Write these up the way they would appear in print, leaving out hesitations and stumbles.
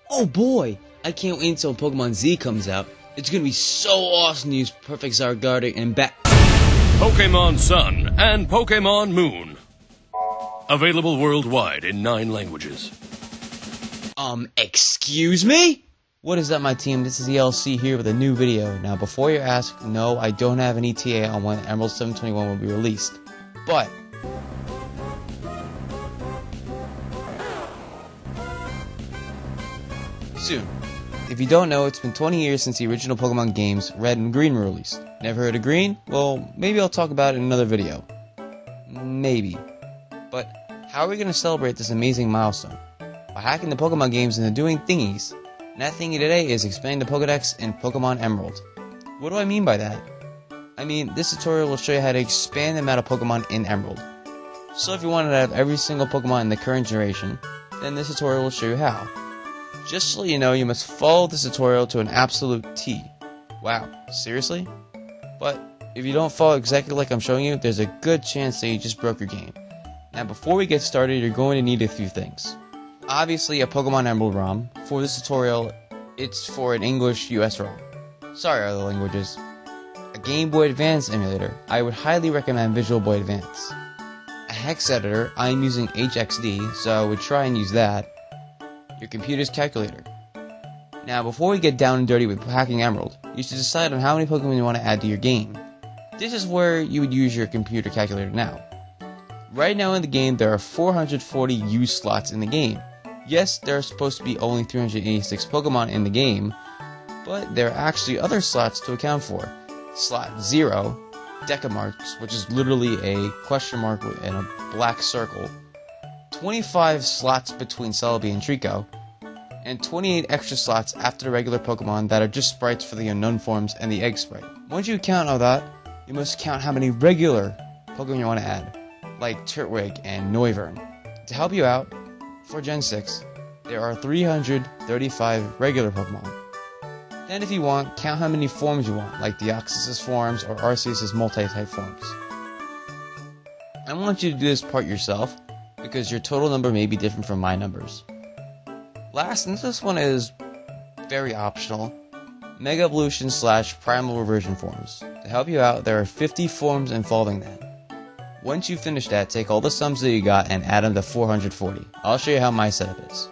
Oh boy, I can't wait until Pokemon Z comes out. It's gonna be so awesome to use Perfect Zygarde and Pokemon Sun and Pokemon Moon. Available worldwide in 9 languages. Excuse me? What is up, my team? This is ELC here with a new video. Now, before you ask, no, I don't have an ETA on when Emerald 721 will be released. But soon. If you don't know, it's been 20 years since the original Pokemon games, Red and Green, were released. Never heard of Green? Well, maybe I'll talk about it in another video. Maybe. But how are we going to celebrate this amazing milestone? By hacking the Pokemon games into doing thingies. And that thingy today is expanding the Pokedex in Pokemon Emerald. What do I mean by that? I mean, this tutorial will show you how to expand the amount of Pokemon in Emerald. So if you wanted to have every single Pokemon in the current generation, then this tutorial will show you how. Just so you know, you must follow this tutorial to an absolute T. Wow, seriously? But if you don't follow exactly like I'm showing you, there's a good chance that you just broke your game. Now before we get started, you're going to need a few things. Obviously a Pokemon Emerald ROM. For this tutorial, it's for an English US ROM. Sorry other languages. A Game Boy Advance emulator. I would highly recommend Visual Boy Advance. A hex editor. I'm using HXD, so I would try and use that. Your computer's calculator. Now before we get down and dirty with hacking Emerald, you should decide on how many Pokemon you want to add to your game. This is where you would use your computer calculator now. Right now in the game there are 440 use slots in the game. Yes, there are supposed to be only 386 Pokemon in the game, but there are actually other slots to account for. Slot 0, Decamarks, which is literally a question mark in a black circle, 25 slots between Celebi and Trico, and 28 extra slots after the regular Pokemon that are just sprites for the unknown forms and the egg sprite. Once you count all that, you must count how many regular Pokemon you want to add, like Turtwig and Noivern. To help you out, for Gen 6, there are 335 regular Pokemon. Then if you want, count how many forms you want, like Deoxys' forms or Arceus' multi-type forms. I want you to do this part yourself, because your total number may be different from my numbers. Last, and this one is very optional, Mega Evolution / Primal Reversion forms. To help you out, there are 50 forms involving that. Once you finish that, take all the sums that you got and add them to 440. I'll show you how my setup is.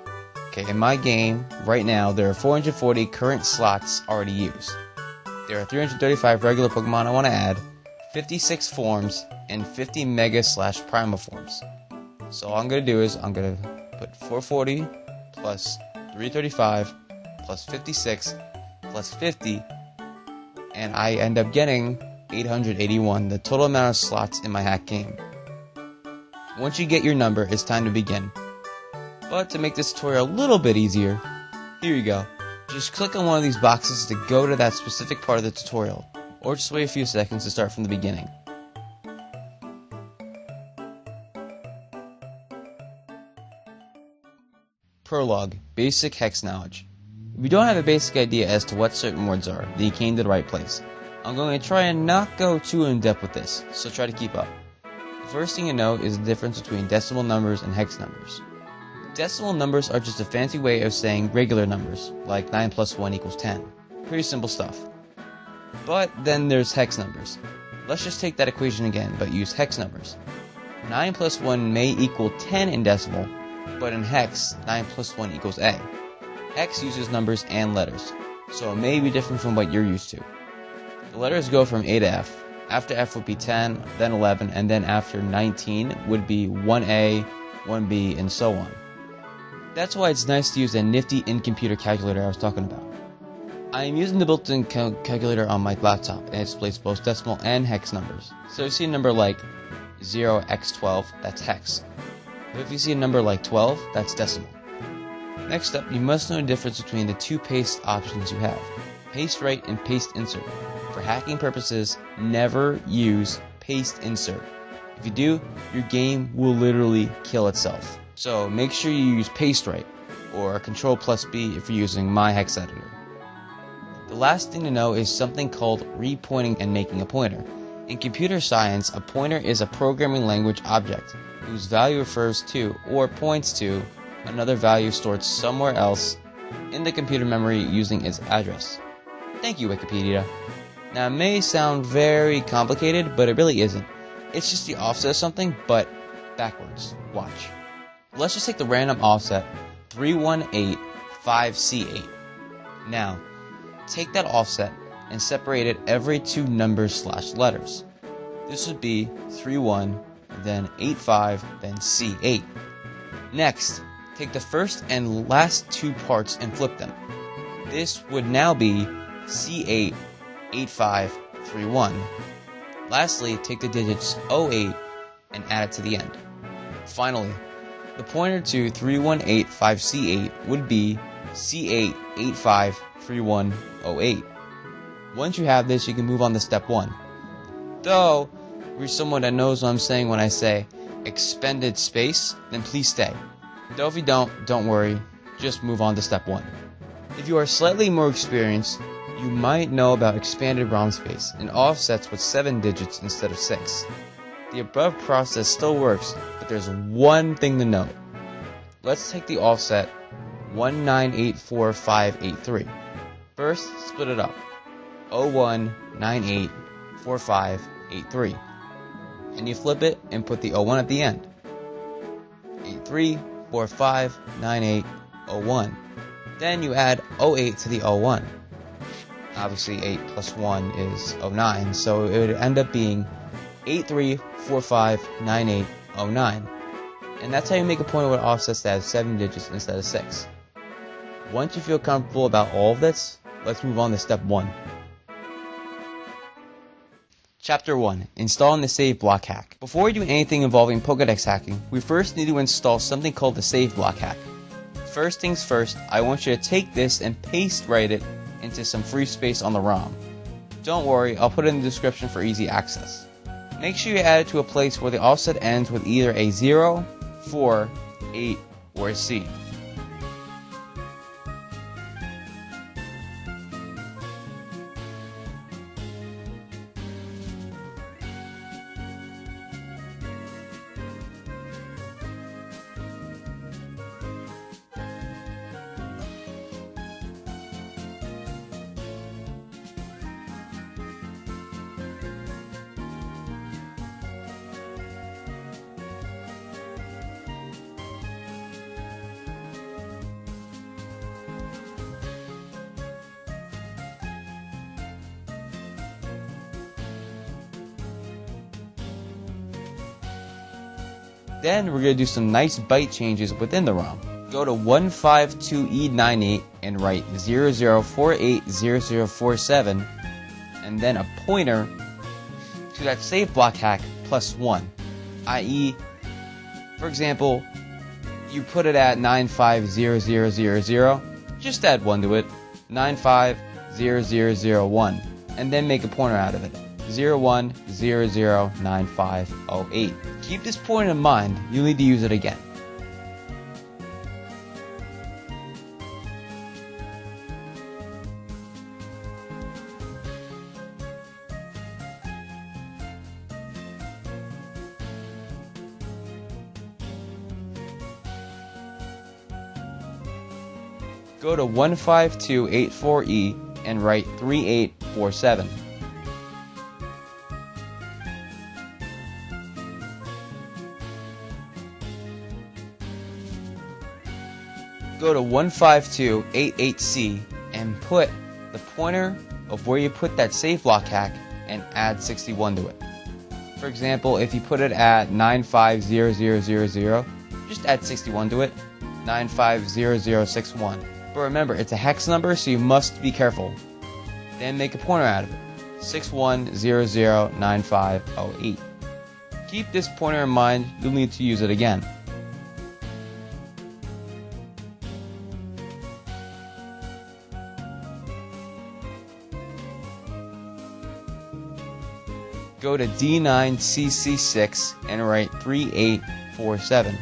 Okay, in my game, right now, there are 440 current slots already used. There are 335 regular Pokemon I want to add, 56 forms, and 50 Mega / Primal forms. So all I'm going to do is, I'm going to put 440 plus 335 plus 56 plus 50, and I end up getting 881, the total amount of slots in my hack game. Once you get your number, it's time to begin. But to make this tutorial a little bit easier, here you go. Just click on one of these boxes to go to that specific part of the tutorial, or just wait a few seconds to start from the beginning. Prologue, basic hex knowledge. If you don't have a basic idea as to what certain words are, then you came to the right place. I'm going to try and not go too in-depth with this, so try to keep up. The first thing you know is the difference between decimal numbers and hex numbers. Decimal numbers are just a fancy way of saying regular numbers, like 9 plus 1 equals 10. Pretty simple stuff. But then there's hex numbers. Let's just take that equation again, but use hex numbers. 9 plus 1 may equal 10 in decimal, but in hex, 9 plus 1 equals A. Hex uses numbers and letters, so it may be different from what you're used to. The letters go from A to F. After F would be 10, then 11, and then after 19 would be 1A, 1B, and so on. That's why it's nice to use that nifty in-computer calculator I was talking about. I am using the built-in calculator on my laptop, and it displays both decimal and hex numbers. So if you see a number like 0x12, that's hex. But if you see a number like 12, that's decimal. Next up, you must know the difference between the two paste options you have, paste right and paste insert. For hacking purposes, never use paste insert. If you do, your game will literally kill itself. So make sure you use paste right, or Ctrl+B if you're using my hex editor. The last thing to know is something called repointing and making a pointer. In computer science, a pointer is a programming language object whose value refers to or points to another value stored somewhere else in the computer memory using its address. Thank you, Wikipedia. Now, it may sound very complicated, but it really isn't. It's just the offset of something, but backwards. Watch. Let's just take the random offset 3185C8. Now, take that offset and separate it every two numbers / letters. This would be 31, then 85, then C8. Next, take the first and last two parts and flip them. This would now be C8, 85, 31. Lastly, take the digits 08 and add it to the end. Finally, the pointer to 3185C8 would be C8, 85, 31, 08. Once you have this, you can move on to step 1. Though, if you're someone that knows what I'm saying when I say expended space, then please stay. Though if you don't worry, just move on to step 1. If you are slightly more experienced, you might know about expanded ROM space and offsets with 7 digits instead of 6. The above process still works, but there's one thing to note. Let's take the offset 1984583. First, split it up. 01984583. And you flip it and put the 01 at the end. 83459801. Then you add 08 to the 01. Obviously 8 plus 1 is 09, so it would end up being 83459809. And that's how you make a pointer with offsets that have 7 digits instead of 6. Once you feel comfortable about all of this, let's move on to step 1. Chapter 1. Installing the save block hack. Before we do anything involving Pokedex hacking, we first need to install something called the save block hack. First things first, I want you to take this and paste write it into some free space on the ROM. Don't worry, I'll put it in the description for easy access. Make sure you add it to a place where the offset ends with either a 0, 4, 8, or a C. Then we're going to do some nice byte changes within the ROM. Go to 152E98 and write 00480047 and then a pointer to that save block hack plus 1. I.e., for example, you put it at 950000, just add 1 to it, 950001, and then make a pointer out of it. 01009508. Keep this point in mind, you'll need to use it again. Go to 15284E and write 3847. Go to 15288C and put the pointer of where you put that save block hack and add 61 to it. For example, if you put it at 950000, just add 61 to it, 950061. But remember, it's a hex number, so you must be careful. Then make a pointer out of it, 61009508. Keep this pointer in mind, you'll need to use it again. Go to D9CC6 and write 3847.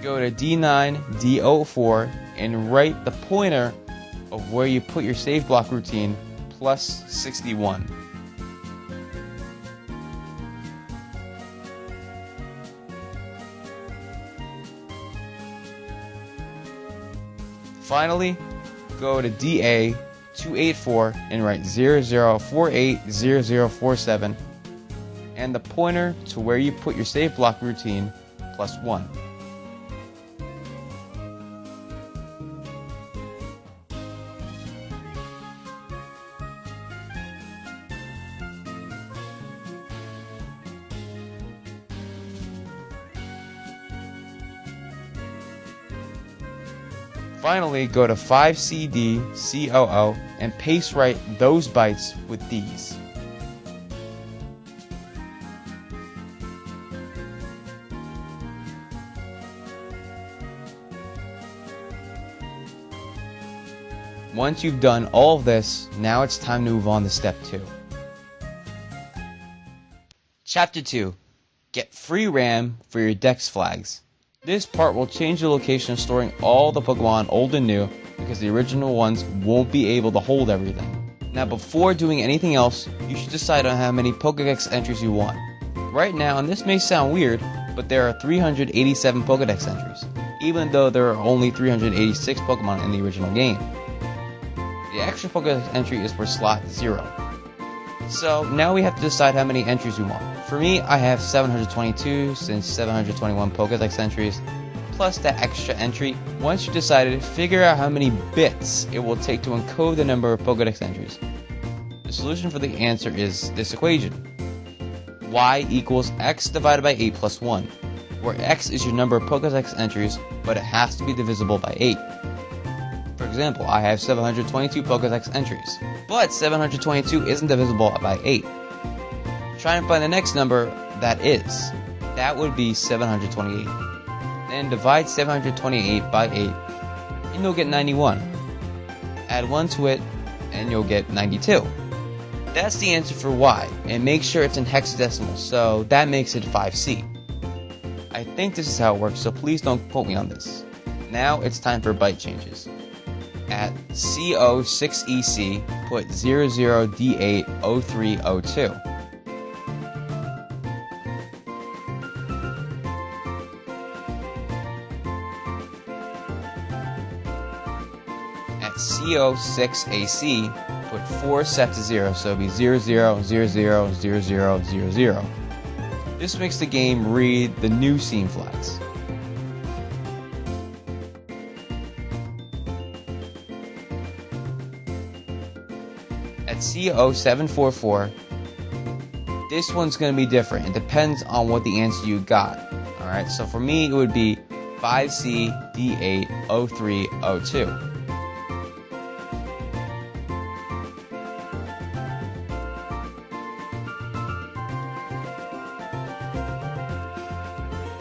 Go to D9D04 and write the pointer of where you put your save block routine plus 61. Finally, go to DA284 and write 00480047 and the pointer to where you put your save block routine +1. Finally, go to 5CD COO and paste write those bytes with these. Once you've done all of this, now it's time to move on to step 2. Chapter 2. Get free RAM for your Dex flags. This part will change the location of storing all the Pokemon old and new because the original ones won't be able to hold everything. Now before doing anything else, you should decide on how many Pokedex entries you want. Right now, and this may sound weird, but there are 387 Pokedex entries, even though there are only 386 Pokemon in the original game. The extra Pokedex entry is for slot 0. So now we have to decide how many entries we want. For me, I have 722 since 721 Pokedex entries, plus that extra entry. Once you decided, figure out how many bits it will take to encode the number of Pokedex entries. The solution for the answer is this equation. Y equals x divided by 8 plus 1, where x is your number of Pokedex entries, but it has to be divisible by 8. For example, I have 722 Pokedex entries, but 722 isn't divisible by 8. Try and find the next number that is. That would be 728. Then divide 728 by 8, and you'll get 91. Add 1 to it, and you'll get 92. That's the answer for Y, and make sure it's in hexadecimal, so that makes it 5C. I think this is how it works, so please don't quote me on this. Now it's time for byte changes. At CO6EC, put 00D80302. At CO6AC, put 4 sets of 0, so it'll be 00000000. This makes the game read the new scene flags. At CO744, this one's going to be different. It depends on what the answer you got. Alright, so for me it would be 5CD80302.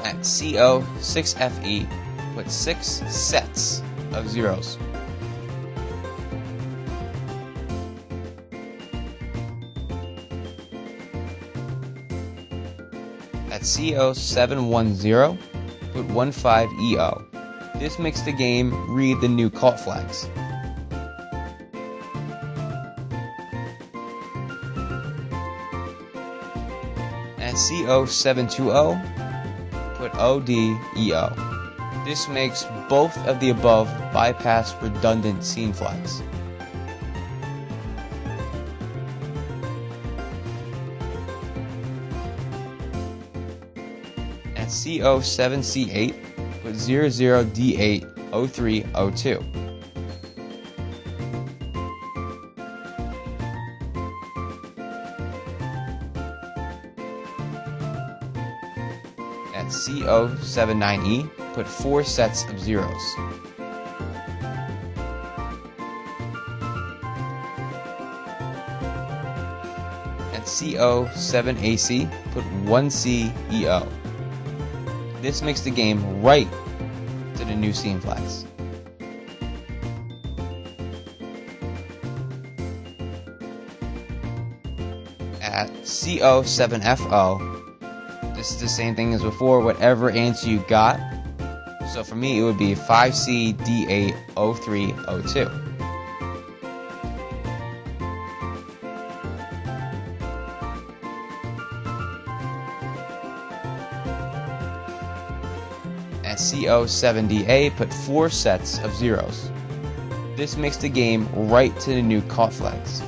At CO6FE, put 6 sets of zeros. At CO710, put 15EO. This makes the game read the new cult flags. At CO720, put ODEO. This makes both of the above bypass redundant scene flags. At CO7C8, put 00D80302. At CO79E, put 4 sets of zeros. At CO7AC, put 1CEO. This makes the game write to the new scene flags. At CO7FO, this is the same thing as before, whatever answer you got. So for me, it would be 5CD80302. At CO7DA, put 4 sets of zeros. This makes the game right to the new caught flags.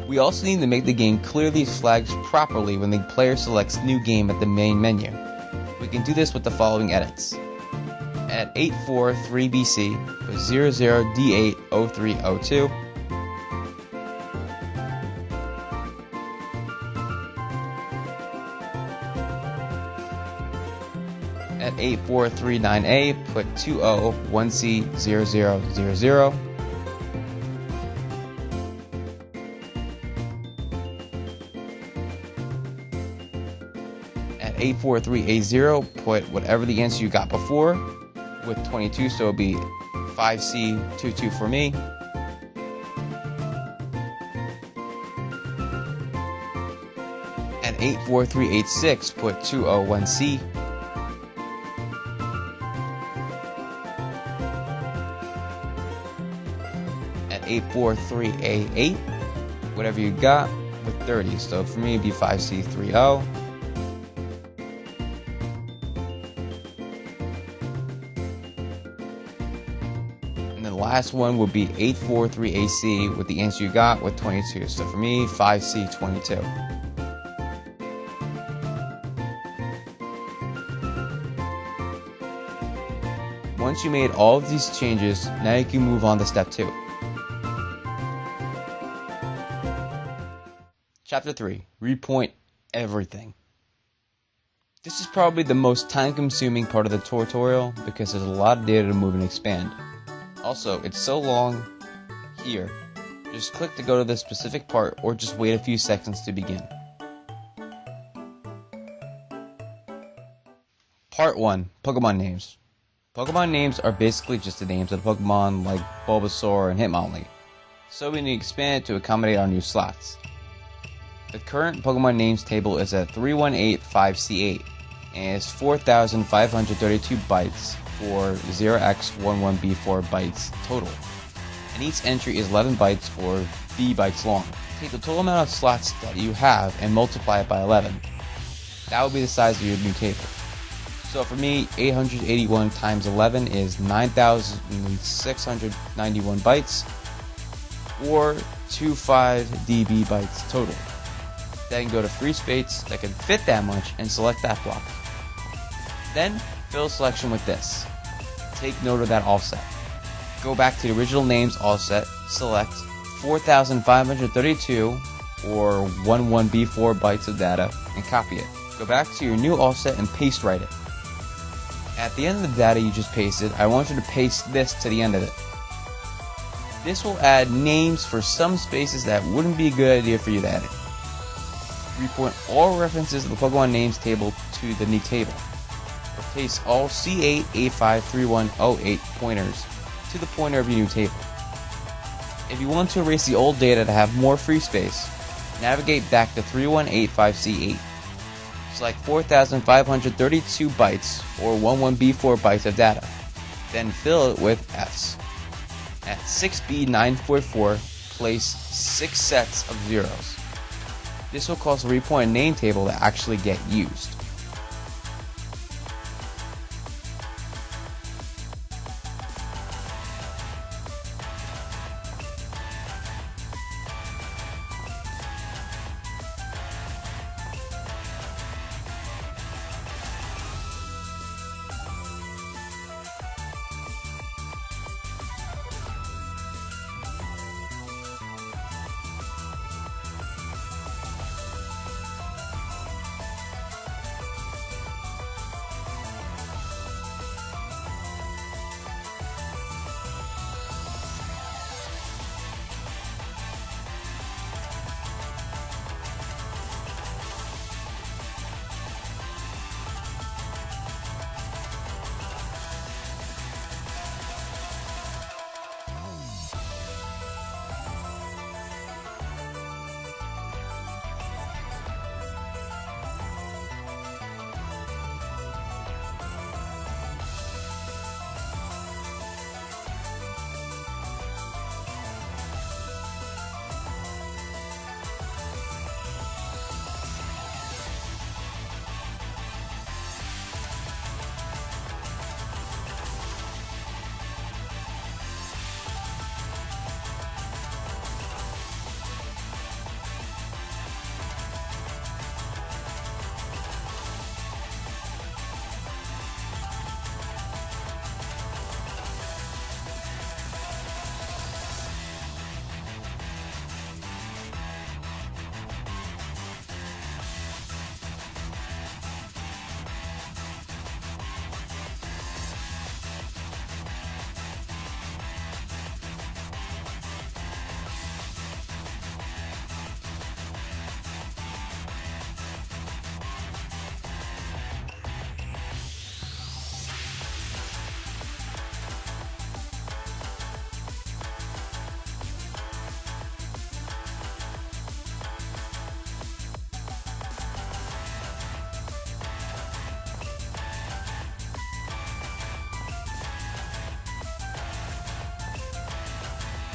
We also need to make the game clear these flags properly when the player selects New Game at the main menu. We can do this with the following edits. At 843 BC with 00D80302. At 8439A, put 201C0000. At 843A0, put whatever the answer you got before with 22, so it'll be 5C22 for me. At 84386, put 201C. At 843A8, whatever you got with 30, so for me it'd be 5C30. And the last one would be 843AC with the answer you got with 22, so for me 5C22. Once you made all of these changes, now you can move on to step 2. Chapter 3, Repoint Everything. This is probably the most time-consuming part of the tutorial because there's a lot of data to move and expand. Also, it's so long here. Just click to go to the specific part or just wait a few seconds to begin. Part 1, Pokemon Names. Pokemon names are basically just the names of Pokemon like Bulbasaur and Hitmonlee, so we need to expand it to accommodate our new slots. The current Pokemon names table is at 3185C8 and is 4,532 bytes for 0x11b4 bytes total, and each entry is 11 bytes or b bytes long. Take the total amount of slots that you have and multiply it by 11. That will be the size of your new table. So for me, 881 times 11 is 9,691 bytes, or 25 dB bytes total. Then go to free space that can fit that much and select that block. Then fill selection with this. Take note of that offset. Go back to the original names offset, select 4,532 or 11b4 bytes of data and copy it. Go back to your new offset and paste write it. At the end of the data you just pasted, I want you to paste this to the end of it. This will add names for some spaces that wouldn't be a good idea for you to edit. Repoint all references of the Pokemon names table to the new table. Replace all C8853108 pointers to the pointer of your new table. If you want to erase the old data to have more free space, navigate back to 3185C8. Select 4,532 bytes or 11b4 bytes of data. Then fill it with Fs. At 6B944, place 6 sets of zeros. This will cause the Repoint name table to actually get used.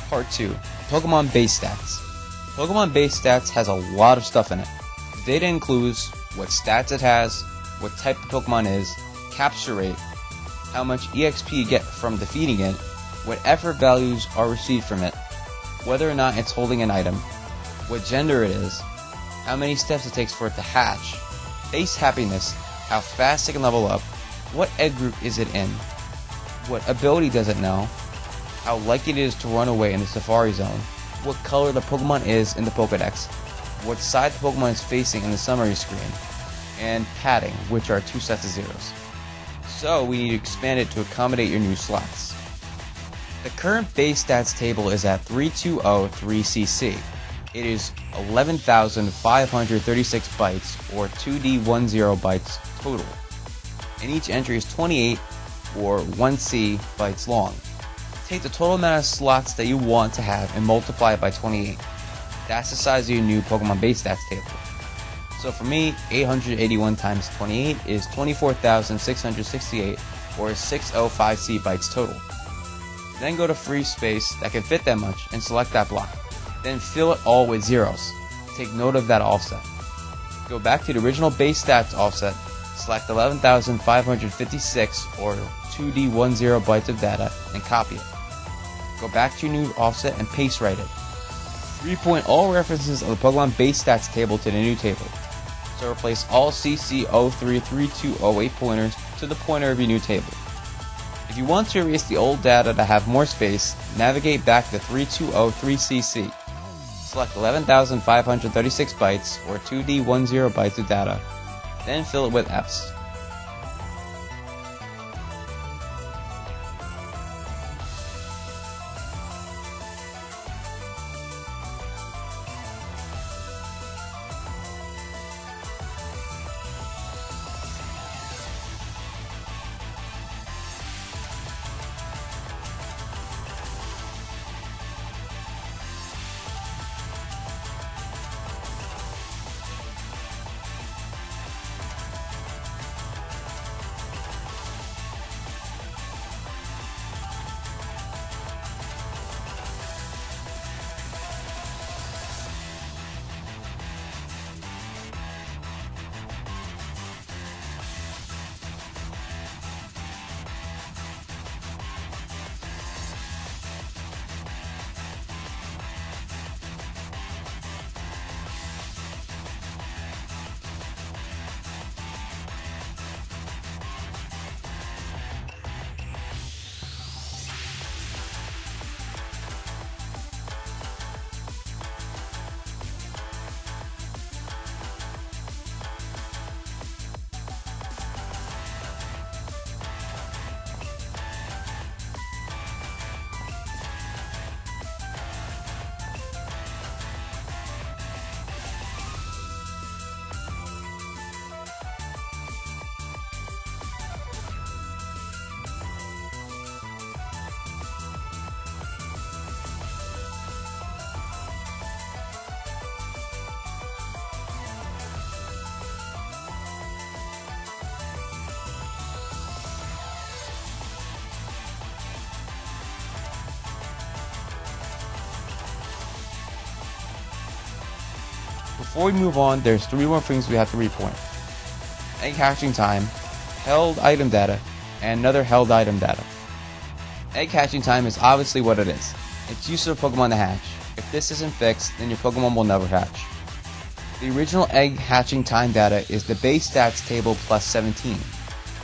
Part 2. Pokemon Base Stats. Pokemon Base Stats has a lot of stuff in it. The data includes what stats it has, what type the Pokemon is, capture rate, how much EXP you get from defeating it, what effort values are received from it, whether or not it's holding an item, what gender it is, how many steps it takes for it to hatch, base happiness, how fast it can level up, what egg group is it in, what ability does it know, how likely it is to run away in the Safari Zone, what color the Pokemon is in the Pokedex, what side the Pokemon is facing in the summary screen, and padding, which are 2 sets of zeros. So we need to expand it to accommodate your new slots. The current base stats table is at 3203cc. It is 11,536 bytes, or 2D10 bytes total, and each entry is 28 or 1C bytes long. Take the total amount of slots that you want to have and multiply it by 28. That's the size of your new Pokemon base stats table. So for me, 881 times 28 is 24,668, or 605C bytes total. Then go to free space that can fit that much and select that block. Then fill it all with zeros. Take note of that offset. Go back to the original base stats offset, select 11,556 or 2D10 bytes of data and copy it. Go back to your new offset and paste write it. Repoint all references of the Pokemon base stats table to the new table. So replace all CC033208 pointers to the pointer of your new table. If you want to erase the old data to have more space, navigate back to 3203cc. Select 11,536 bytes or 2D10 bytes of data, then fill it with Fs. Before we move on, there's 3 more things we have to repoint. Egg hatching time, held item data, and another held item data. Egg hatching time is obviously what it is. It's used for Pokemon to hatch. If this isn't fixed, then your Pokemon will never hatch. The original egg hatching time data is the base stats table plus 17,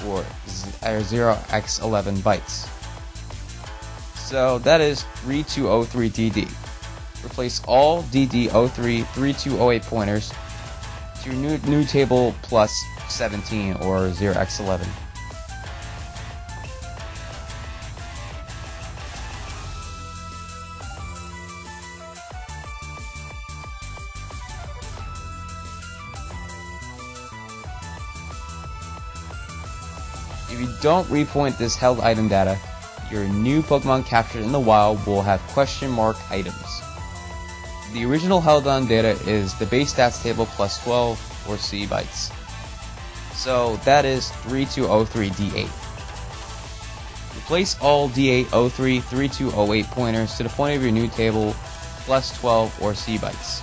or 0x11 bytes. So that is 3203DD. Replace all DD033208 pointers to your new table plus 17 or 0x11. If you don't repoint this held item data, your new Pokemon captured in the wild will have question mark items. The original held on data is the base stats table plus 12 or C bytes. So that is 3203D8. Replace all D8033208 pointers to the pointer of your new table plus 12 or C bytes.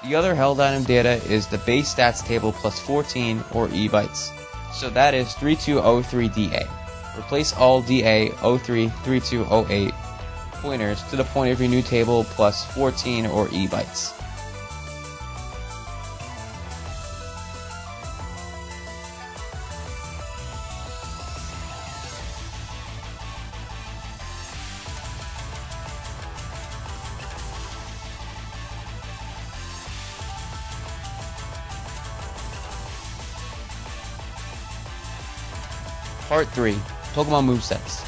The other held item data is the base stats table plus 14 or E bytes. So that is 3203DA. Replace all DA033208 pointers to the pointer of your new table plus 14 or E bytes. Part 3. Pokemon Movesets.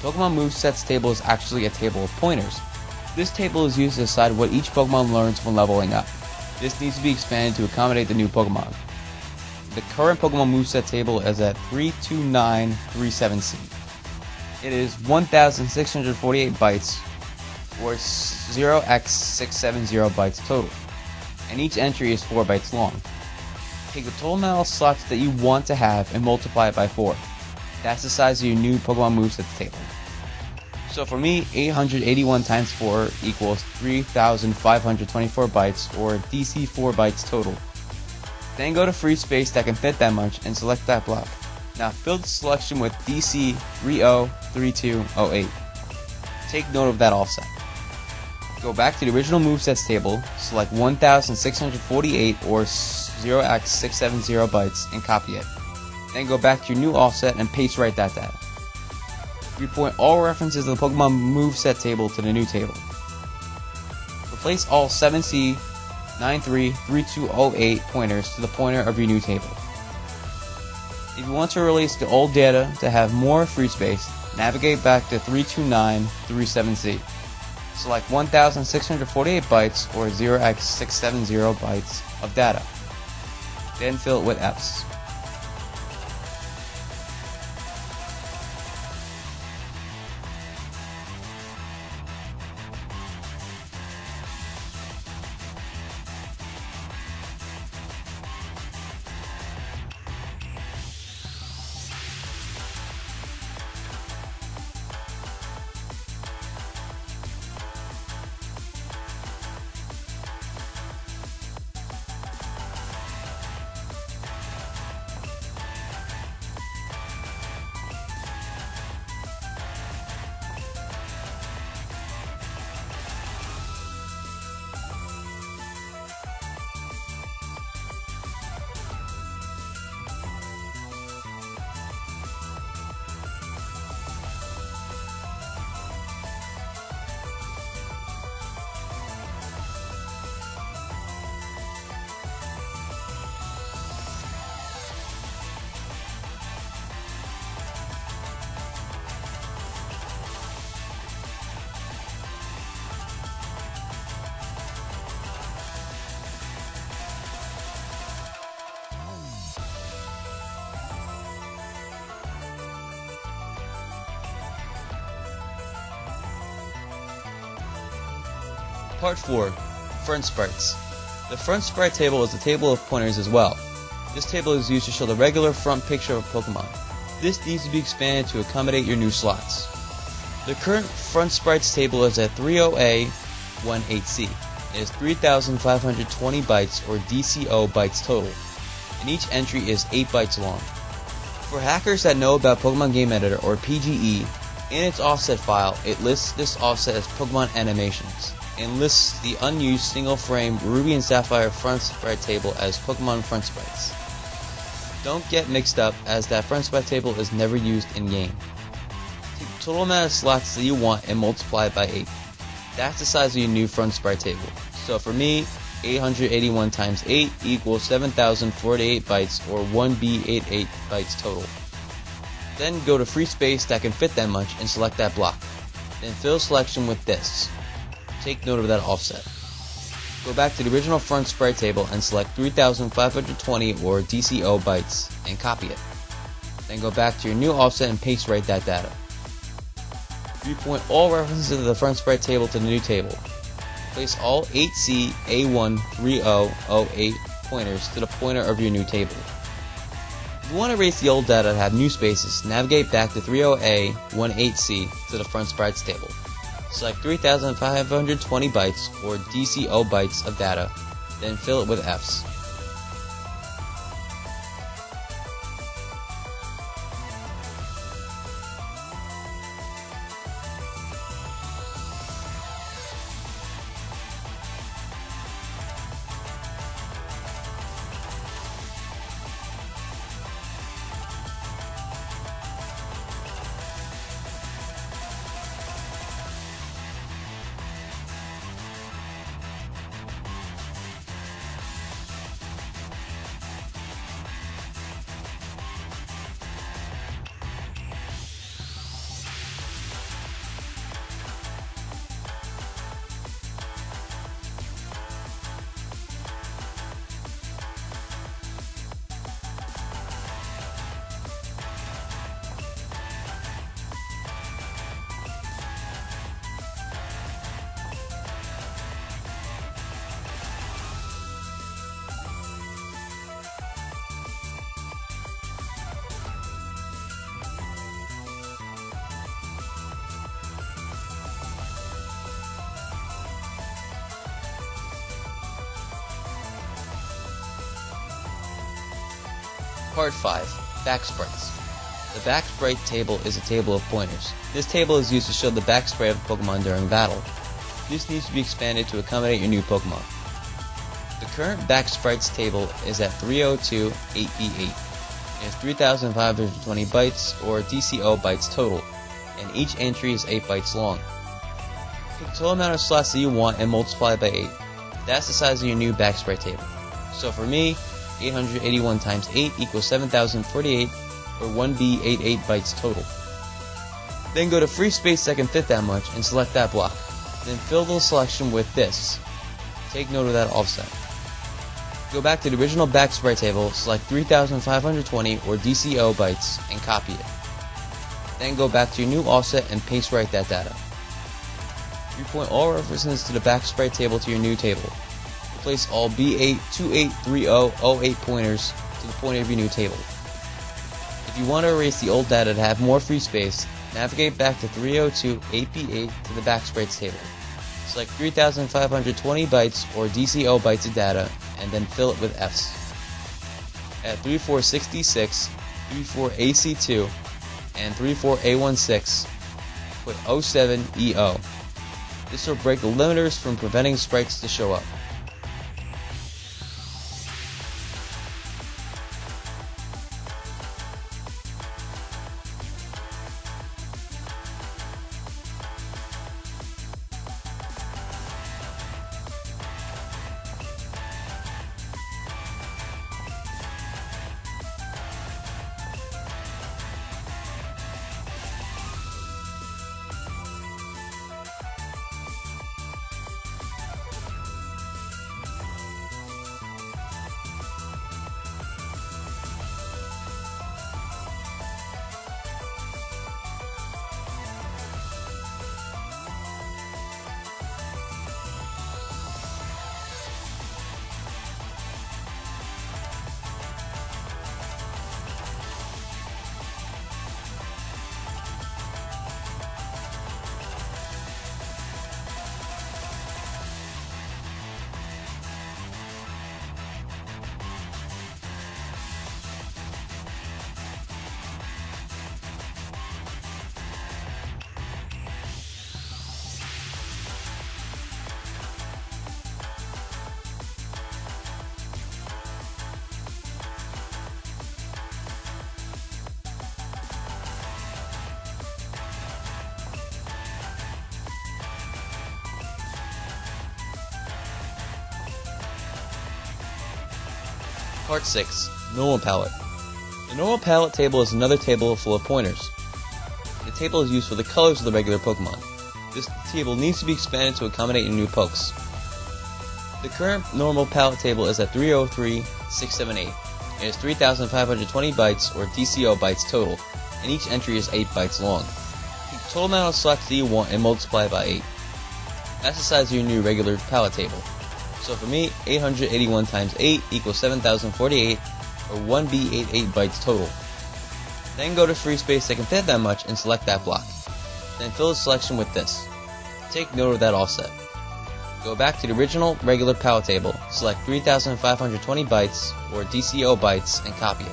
Pokemon Movesets table is actually a table of pointers. This table is used to decide what each Pokemon learns when leveling up. This needs to be expanded to accommodate the new Pokemon. The current Pokemon Moveset table is at 32937C. It is 1648 bytes, or 0x670 bytes total, and each entry is 4 bytes long. Take the total amount of slots that you want to have and multiply it by 4. That's the size of your new Pokemon Moveset table. So for me, 881 times 4 equals 3,524 bytes, or DC 4 bytes total. Then go to free space that can fit that much and select that block. Now fill the selection with DC 303208. Take note of that offset. Go back to the original movesets table, select 1648 or 0x670 bytes and copy it. Then go back to your new offset and paste right that data. Repoint all references of the Pokemon Moveset table to the new table. Replace all 7C 933208 pointers to the pointer of your new table. If you want to release the old data to have more free space, navigate back to 32937C. Select 1648 bytes or 0x670 bytes of data. Then fill it with Fs. Part 4. Front Sprites. The front sprite table is a table of pointers as well. This table is used to show the regular front picture of a Pokemon. This needs to be expanded to accommodate your new slots. The current front sprites table is at 30A18C. It is 3,520 bytes or DCO bytes total, and each entry is 8 bytes long. For hackers that know about Pokemon Game Editor or PGE, in its offset file, it lists this offset as Pokemon Animations, and lists the unused single-frame Ruby and Sapphire front sprite table as Pokemon front sprites. Don't get mixed up, as that front sprite table is never used in-game. Take the total amount of slots that you want and multiply it by 8. That's the size of your new front sprite table. So for me, 881 times 8 equals 7,048 bytes, or 1B88 bytes total. Then go to free space that can fit that much and select that block. Then fill selection with this. Take note of that offset. Go back to the original front sprite table and select 3,520 or DCO bytes and copy it. Then go back to your new offset and paste right that data. Repoint all references to the front sprite table to the new table. Place all 8C A13008 pointers to the pointer of your new table. you want to erase the old data to have new spaces, navigate back to 30A18C to the front sprites table. Select 3520 bytes or DCO bytes of data, then fill it with Fs. Part 5. Back Sprites. The back sprite table is a table of pointers. This table is used to show the back sprite of the Pokemon during battle. This needs to be expanded to accommodate your new Pokemon. The current back sprites table is at 3028B8. It has 3520 bytes or DCO bytes total, and each entry is 8 bytes long. Pick the total amount of slots that you want and multiply by 8. That's the size of your new back sprite table. So for me, 881 times 8 equals 7048, or 1B88 bytes total. Then go to free space that can fit that much and select that block. Then fill the selection with this. Take note of that offset. Go back to the original back sprite table, select 3520 or DCO bytes, and copy it. Then go back to your new offset and paste right that data. Repoint all references to the back sprite table to your new table. Place all B8283008 pointers to the pointer of your new table. If you want to erase the old data to have more free space, navigate back to 3028B8 to the back sprites table. Select 3520 bytes or DCO bytes of data, and then fill it with Fs. At 3466, 34AC2, and 34A16, put 07EO. This will break the limiters from preventing sprites to show up. Part 6. Normal Palette. The Normal Palette table is another table full of pointers. The table is used for the colors of the regular Pokemon. This table needs to be expanded to accommodate your new Pokes. The current Normal Palette table is at 303678. It has 3520 bytes or DCO bytes total, and each entry is 8 bytes long. Take the total amount of slots that you want and multiply it by 8. That's the size of your new regular palette table. So for me, 881 times 8 equals 7048, or or 1B88 bytes total. Then go to free space that can fit that much and select that block. Then fill the selection with this. Take note of that offset. Go back to the original regular palette table, select 3520 bytes or DCO bytes and copy it.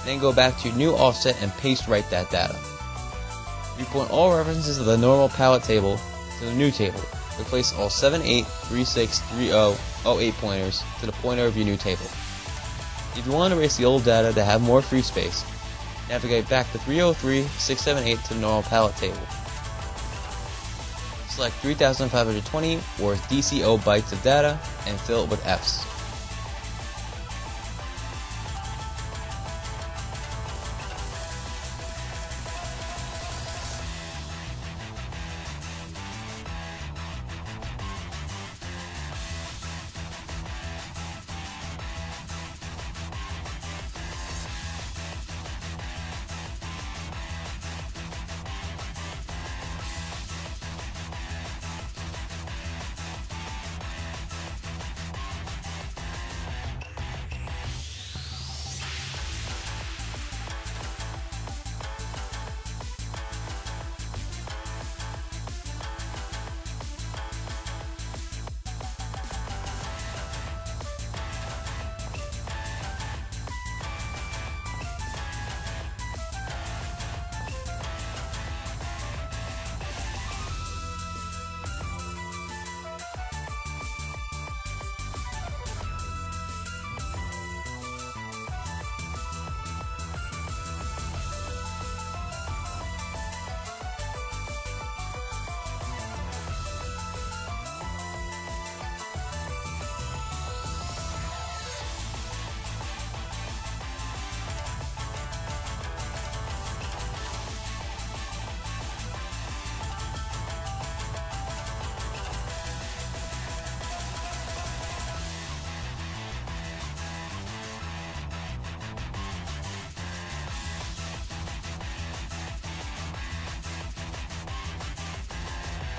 Then go back to your new offset and paste right that data. Repoint all references of the normal palette table to the new table. Replace all 78, 36, 30, 08 pointers to the pointer of your new table. If you want to erase the old data to have more free space, navigate back to 303, 678 to the normal palette table. Select 3520 or DCO bytes of data and fill it with Fs.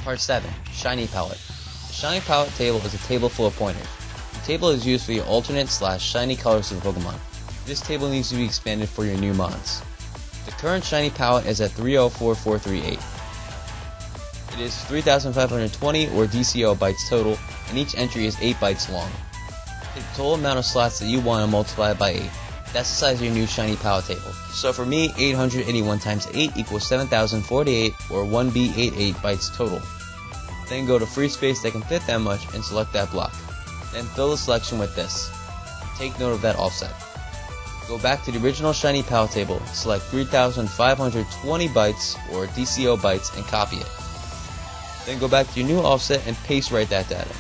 Part 7. Shiny Palette. The Shiny Palette table is a table full of pointers. The table is used for your alternate/shiny colors of the Pokemon. This table needs to be expanded for your new mons. The current Shiny Palette is at 304438. It is 3520 or DCO bytes total, and each entry is 8 bytes long. Take the total amount of slots that you want and multiply it by 8. That's the size of your new Shiny Palette table. So for me, 881 times 8 equals 7048 or 1B88 bytes total. Then go to free space that can fit that much and select that block. Then fill the selection with this. Take note of that offset. Go back to the original Shiny Palette table, select 3520 bytes or DCO bytes and copy it. Then go back to your new offset and paste right that data.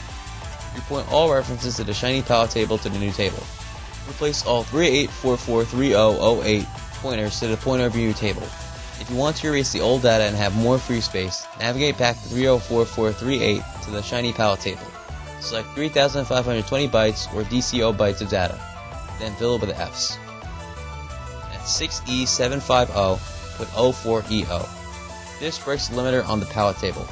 Repoint all references to the Shiny Palette table to the new table. Replace all 38443008 pointers to the pointer of your new table. If you want to erase the old data and have more free space, navigate back to 304438 to the Shiny Palette table. Select 3520 bytes or DCO bytes of data, then fill it with the Fs. At 6E750, put 04EO. This breaks the limiter on the palette table.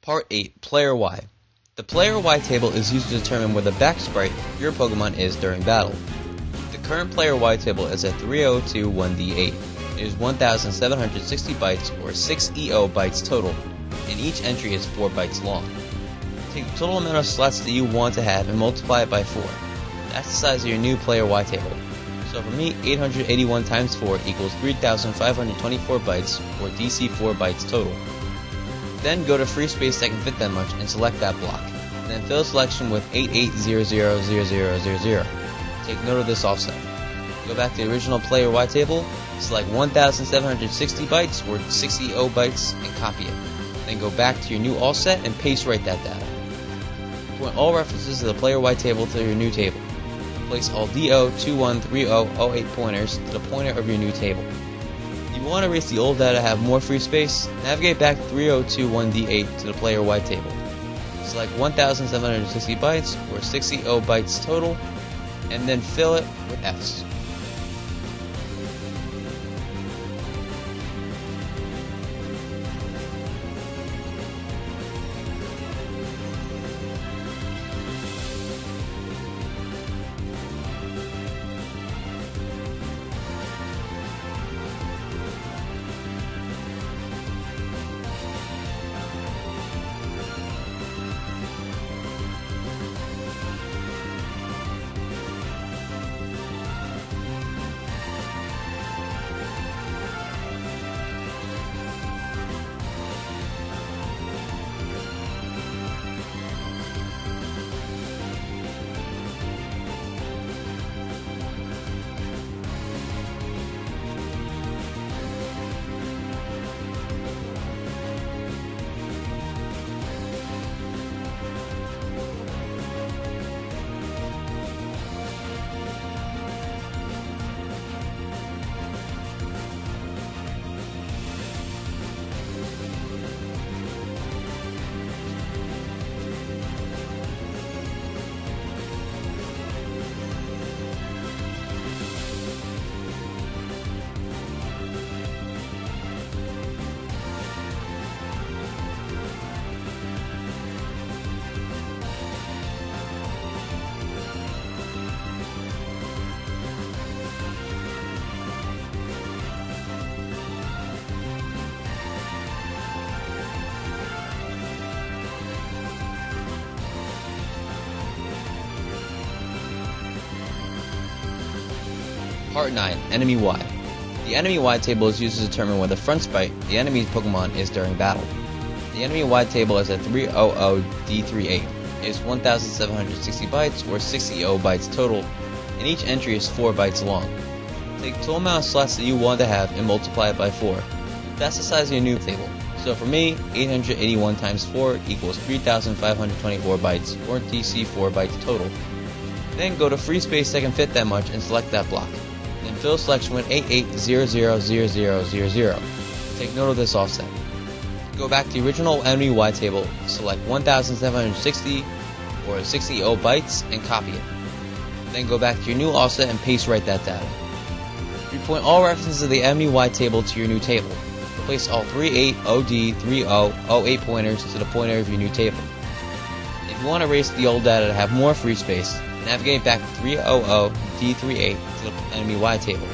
Part 8, Player Y. The Player Y table is used to determine where the back sprite of your Pokemon is during battle. The current Player Y table is at 3021D8. It is 1,760 bytes, or 6 EO bytes total, and each entry is 4 bytes long. Take the total amount of slots that you want to have and multiply it by 4. That's the size of your new Player Y table. So for me, 881 times 4 equals 3,524 bytes, or DC 4 bytes total. Then go to free space that can fit that much and select that block. Then fill the selection with 88000000. Take note of this offset. Go back to the original Player Y table, select 1,760 bytes, or 6 EO bytes, and copy it. Then go back to your new offset and paste right that data. Point all references to the Player Y table to your new table. Place all DO213008 pointers to the pointer of your new table. If you want to erase the old data to have more free space, navigate back 3021D8 to the Player Y table. Select 1,760 bytes, or 6 EO bytes total, and then fill it with Fs. Part 9, Enemy Y. The Enemy Y table is used to determine where the front sprite, the enemy's Pokemon, is during battle. The Enemy Y table is at 300D38. It is 1,760 bytes, or 6 EO bytes total, and each entry is 4 bytes long. Take the total amount of slots that you want to have and multiply it by 4. That's the size of your new table. So for me, 881 times 4 equals 3,524 bytes, or DC 4 bytes total. Then go to free space that can fit that much and select that block. Then fill selection with 88000000. Take note of this offset. Go back to the original Enemy Y table, select 1,760 or 60 O bytes and copy it. Then go back to your new offset and paste right that data. Repoint all references of the Enemy Y table to your new table. Place all 38OD3008 pointers to the pointer of your new table. If you want to erase the old data to have more free space, navigate back to 300D38 to the Enemy Y table.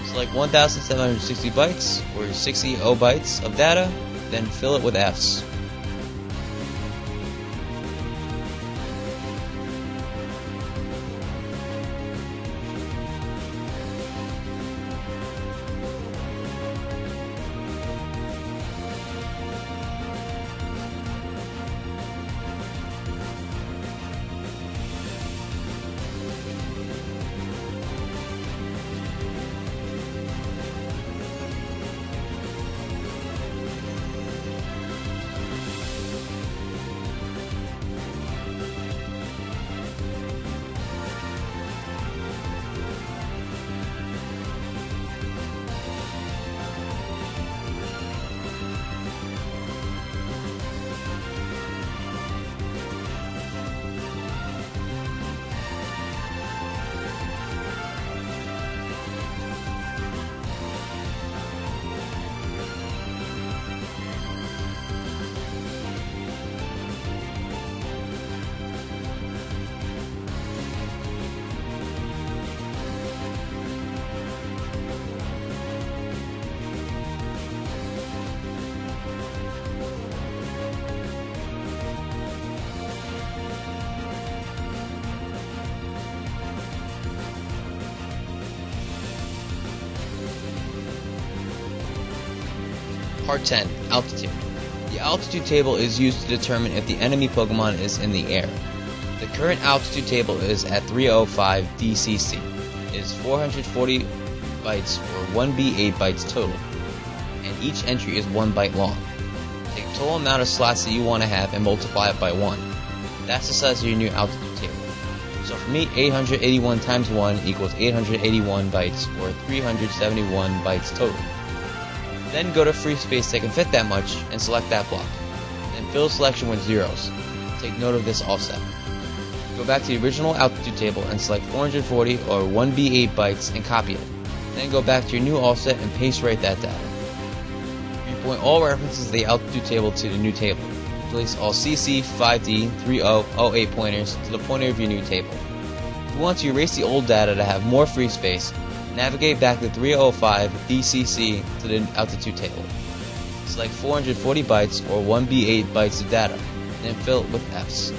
Select 1,760 bytes, or 60 O bytes of data, then fill it with Fs. Part 10. Altitude. The altitude table is used to determine if the enemy Pokemon is in the air. The current altitude table is at 305 DCC. It is 440 bytes or 1B8 bytes total, and each entry is 1 byte long. Take the total amount of slots that you want to have and multiply it by 1. That's the size of your new altitude table. So for me, 881 times 1 equals 881 bytes, or 371 bytes total. Then go to free space that can fit that much, and select that block. Then fill selection with zeros. Take note of this offset. Go back to the original altitude table and select 440 or 1B8 bytes and copy it. Then go back to your new offset and paste right that data. Repoint all references to the altitude table to the new table. Place all CC, 5D, 30, 08 pointers to the pointer of your new table. If you want to erase the old data to have more free space, navigate back to 305 DCC to the altitude table. Select 440 bytes or 1B8 bytes of data, then fill it with Fs.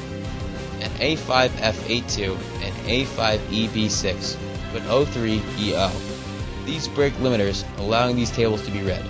And A5F82 and A5EB6 put 03EO. These break limiters, allowing these tables to be read.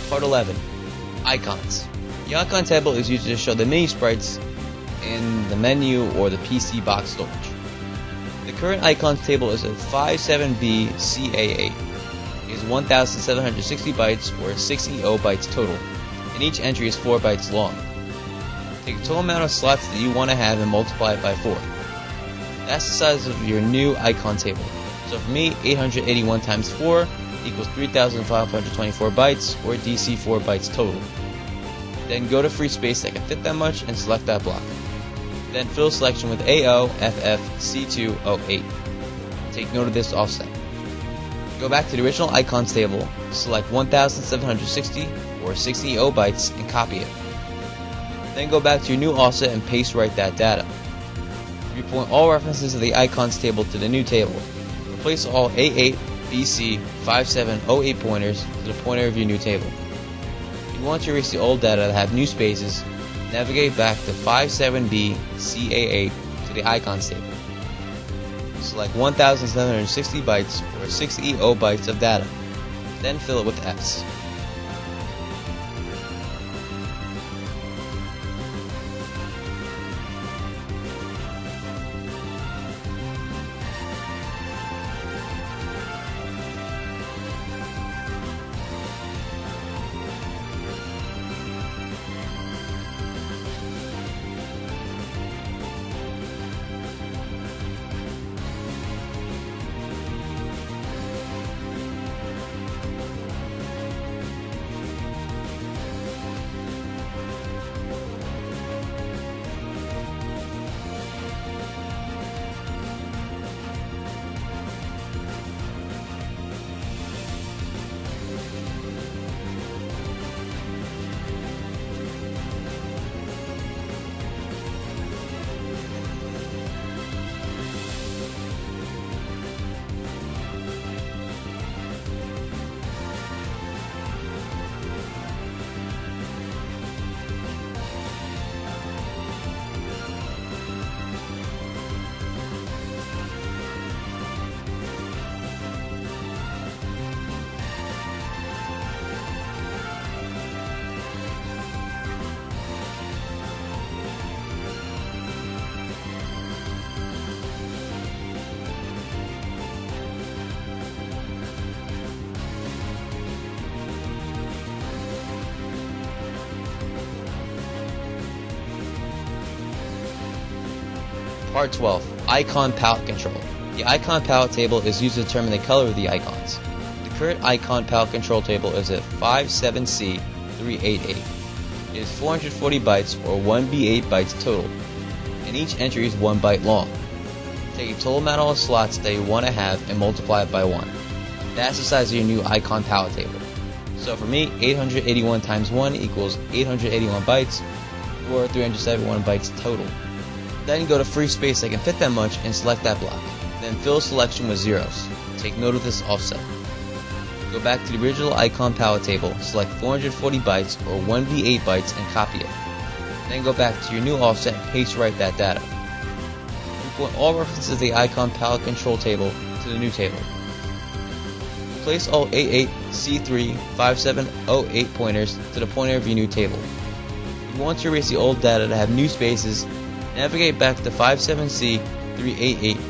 Part 11. Icons. The icon table is used to show the mini sprites in the menu or the PC box storage. The current icons table is at 57B CA8. It is 1760 bytes or 60 bytes total, and each entry is 4 bytes long. Take the total amount of slots that you want to have and multiply it by 4. That's the size of your new icon table. So for me, 881 times 4 equals 3,524 bytes, or DC 4 bytes total. Then go to free space that can fit that much and select that block. Then fill selection with AOFFC208. Take note of this offset. Go back to the original icons table, select 1760 or 60 bytes and copy it. Then go back to your new offset and paste right that data. Repoint all references of the icons table to the new table. Replace all A8, BC, 5708 pointers to the pointer of your new table. If you want to erase the old data to have new spaces, navigate back to 57B CA8 to the icons table. Select 1760 bytes or 60 bytes of data, then fill it with Fs. Part 12. Icon Palette Control. The Icon Palette table is used to determine the color of the icons. The current Icon Palette Control table is at 57C388. It is 440 bytes or 1B8 bytes total, and each entry is 1 byte long. Take a total amount of slots that you want to have and multiply it by 1. That's the size of your new Icon Palette table. So for me, 881 times 1 equals 881 bytes, or 371 bytes total. Then go to free space that can fit that much and select that block. Then fill selection with zeros. Take note of this offset. Go back to the original Icon Palette table, select 440 bytes or 1B8 bytes and copy it. Then go back to your new offset and paste right that data. Repoint all references to the Icon Palette Control table to the new table. Place all 88C35708 pointers to the pointer of your new table. If you want to erase the old data to have new spaces, navigate back to 57C388 to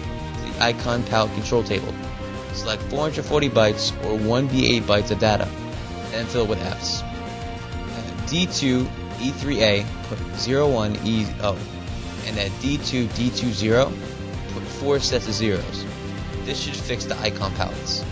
the Icon Palette Control table. Select 440 bytes or 1B8 bytes of data, and fill with Fs. D2E3A put 01EO, and at D2D20 put 4 sets of zeros. This should fix the icon palettes.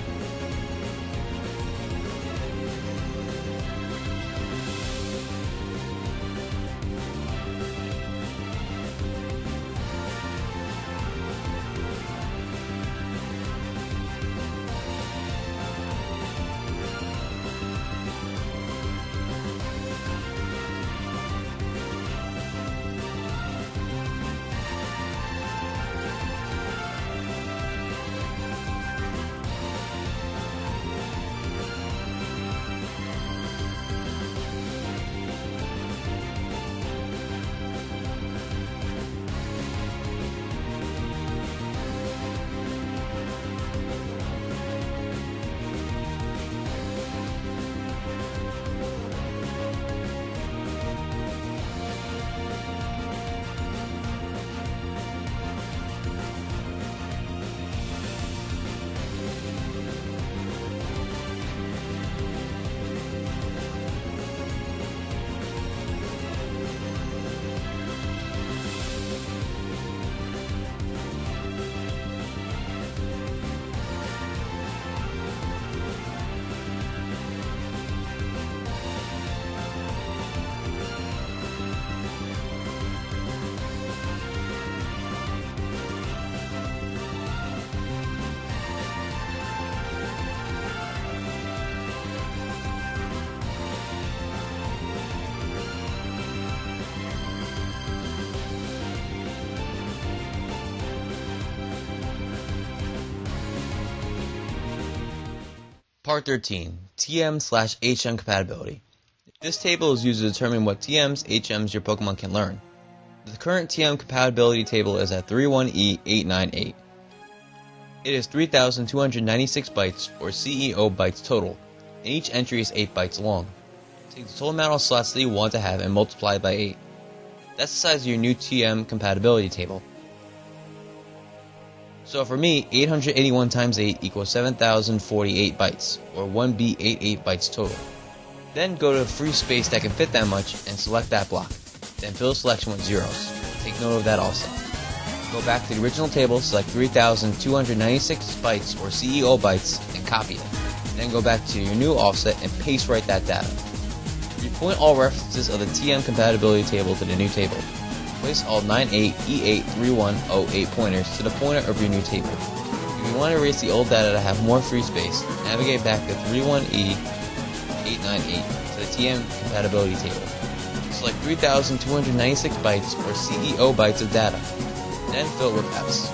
Part 13. TM/HM Compatibility. This table is used to determine what TMs, HMs your Pokemon can learn. The current TM compatibility table is at 31E898. It is 3,296 bytes or CEO bytes total, and each entry is 8 bytes long. Take the total amount of slots that you want to have and multiply it by 8. That's the size of your new TM compatibility table. So for me, 881 times 8 equals 7,048 bytes, or 1B88 bytes total. Then go to a free space that can fit that much and select that block. Then fill selection with zeros. Take note of that also. Go back to the original table, select 3,296 bytes or CEO bytes and copy it. Then go back to your new offset and paste right that data. Repoint all references of the TM compatibility table to the new table. Place all 98E83108 pointers to the pointer of your new table. If you want to erase the old data to have more free space, navigate back to 31E898 to the TM compatibility table. Select 3,296 bytes or CEO bytes of data, then fill with Fs.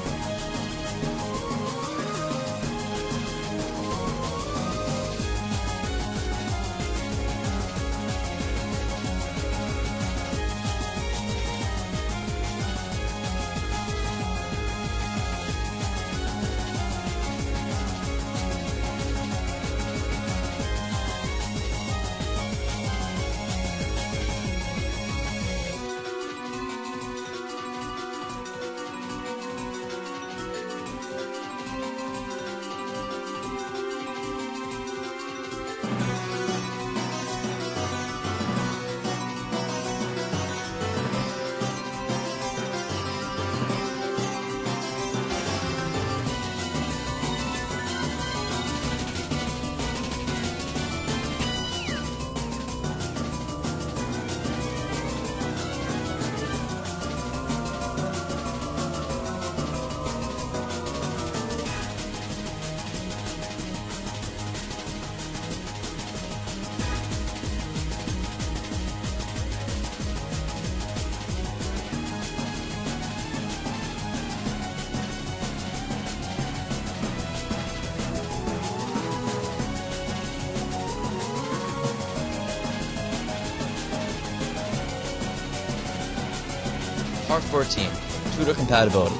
Part 14. Tutor Compatibility.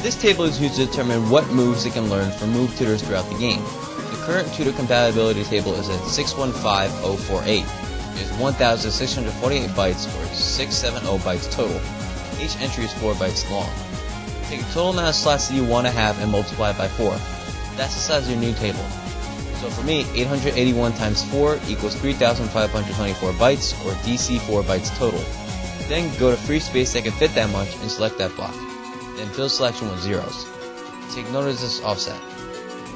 This table is used to determine what moves it can learn from move tutors throughout the game. The current tutor compatibility table is at 615048. It is 1648 bytes or 670 bytes total. Each entry is 4 bytes long. Take the total amount of slots that you want to have and multiply it by 4. That's the size of your new table. So for me, 881 times 4 equals 3524 bytes or DC 4 bytes total. Then go to free space that can fit that much and select that block. Then fill selection with zeros. Take note of this offset.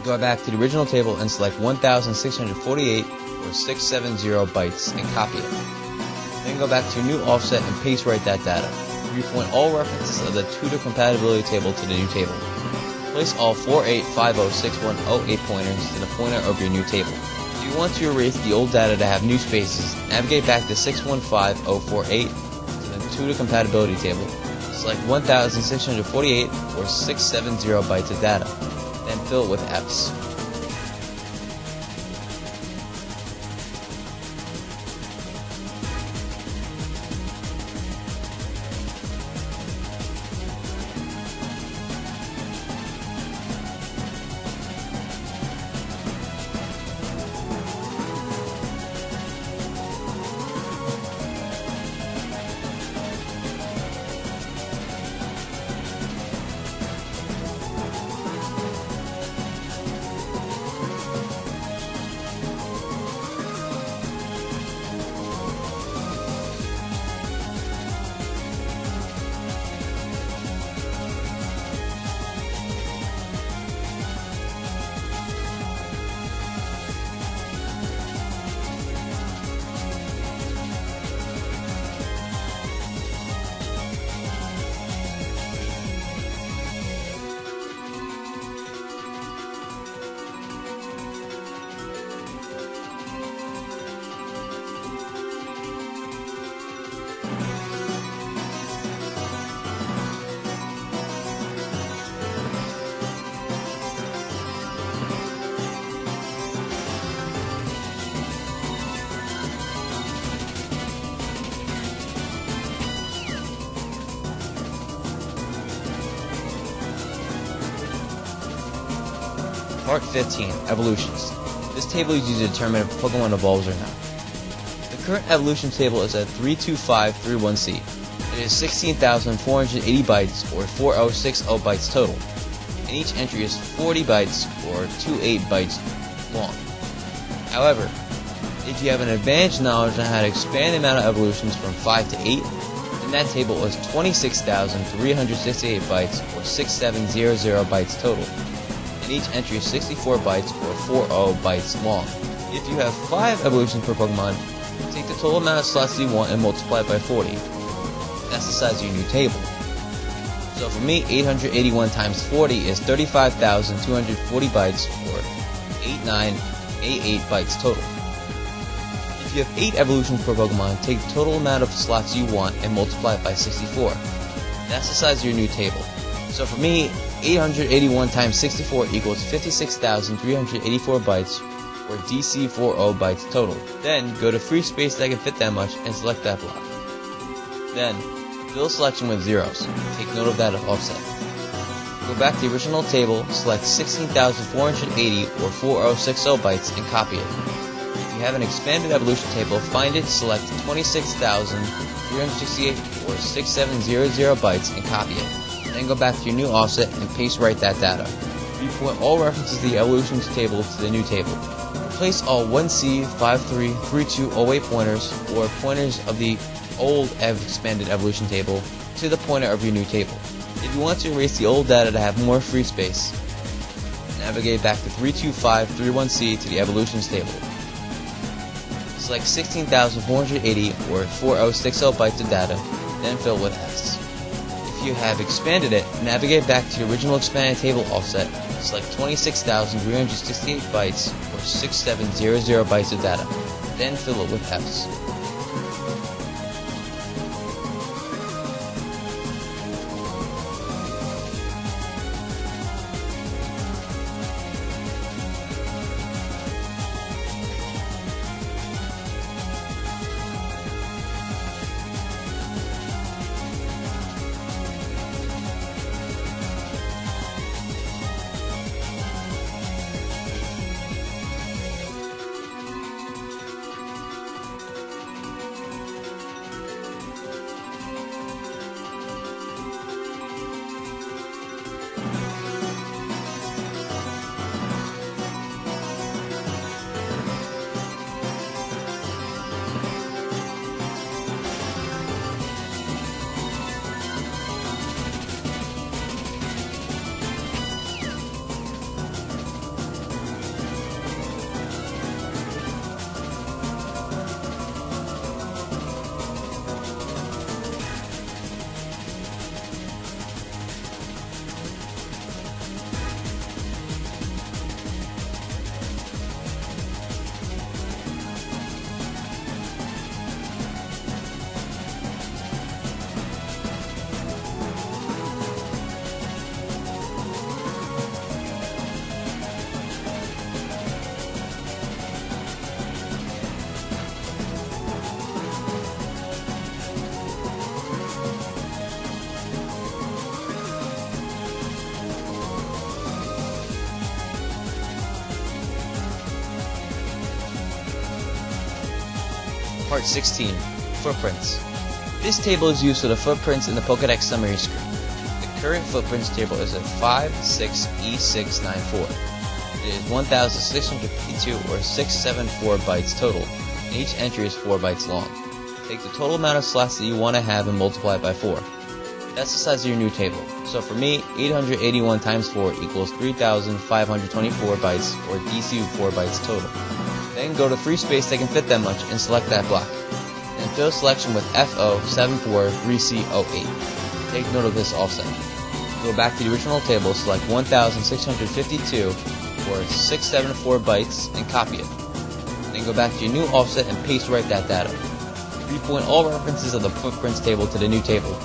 Go back to the original table and select 1648 or 670 bytes and copy it. Then go back to your new offset and paste right that data. Repoint all references of the tutor compatibility table to the new table. Place all 48506108 pointers to the pointer of your new table. If you want to erase the old data to have new spaces, navigate back to 615048 to the tutor compatibility table. Select 1648 or 670 bytes of data. Then fill it with Fs. Part 15. Evolutions. This table is used to determine if Pokemon evolves or not. The current evolution table is at 32531C. It is 16,480 bytes or 4060 bytes total, and each entry is 40 bytes or 28 bytes long. However, if you have an advanced knowledge on how to expand the amount of evolutions from 5 to 8, then that table is 26,368 bytes or 6700 bytes total. Each entry is 64 bytes or 40 bytes long. If you have 5 evolutions per Pokemon, take the total amount of slots you want and multiply it by 40. That's the size of your new table. So for me, 881 times 40 is 35,240 bytes or 8988 bytes total. If you have 8 evolutions per Pokemon, take the total amount of slots you want and multiply it by 64. That's the size of your new table. So for me, 881 times 64 equals 56,384 bytes, or DC 40 bytes total. Then, go to free space that can fit that much and select that block. Then, fill selection with zeros. Take note of that offset. Go back to the original table, select 16,480 or 4060 bytes and copy it. If you have an expanded evolution table, find it, select 26,368 or 6700 bytes and copy it. Then go back to your new offset and paste right that data. Repoint all references to the evolutions table to the new table. Replace all 1C533208 pointers or pointers of the old expanded evolution table to the pointer of your new table. If you want to erase the old data to have more free space, navigate back to 32531C to the evolutions table. Select 16,480 or 4060 bytes of data, then fill with S. If you have expanded it, navigate back to your original expanded table offset, select 26,368 bytes or 6700 bytes of data, then fill it with Fs. Part 16. Footprints. This table is used for the footprints in the Pokedex summary screen. The current footprints table is at 5.6E694. It is 1,652 or 674 bytes total, and each entry is 4 bytes long. Take the total amount of slots that you want to have and multiply it by 4. That's the size of your new table. So for me, 881 times 4 equals 3,524 bytes, or DC 4 bytes total. Then go to free space that can fit that much and select that block. Then fill selection with FO743C08. Take note of this offset. Go back to the original table, select 1,652 or 674 bytes and copy it. Then go back to your new offset and paste right that data. Repoint all references of the footprints table to the new table.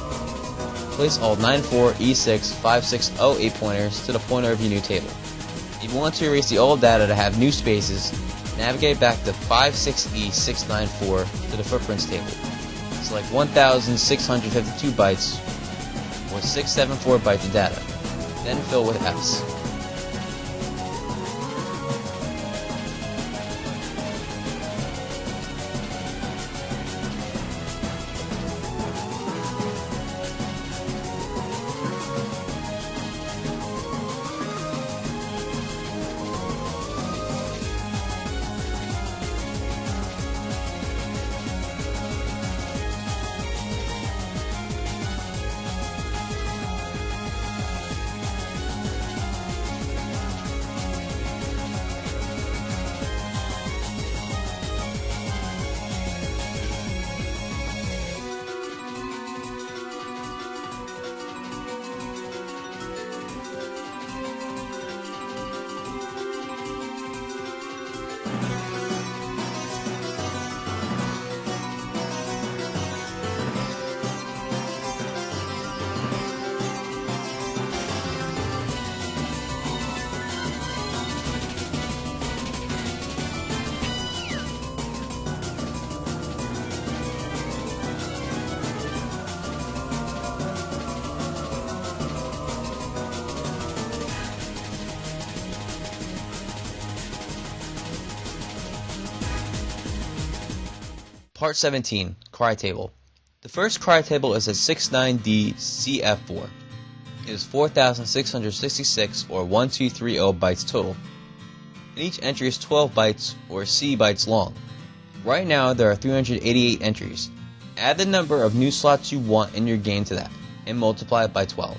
Place all 94E65608 pointers to the pointer of your new table. If you want to erase the old data to have new spaces, navigate back to 56E694 to the footprints table. Select 1,652 bytes or 674 bytes of data. Then fill with Fs. Part 17. Cry Table. The first cry table is at 69DCF4. It is 4,666 or 1230 bytes total, and each entry is 12 bytes or C bytes long. Right now there are 388 entries. Add the number of new slots you want in your game to that, and multiply it by 12.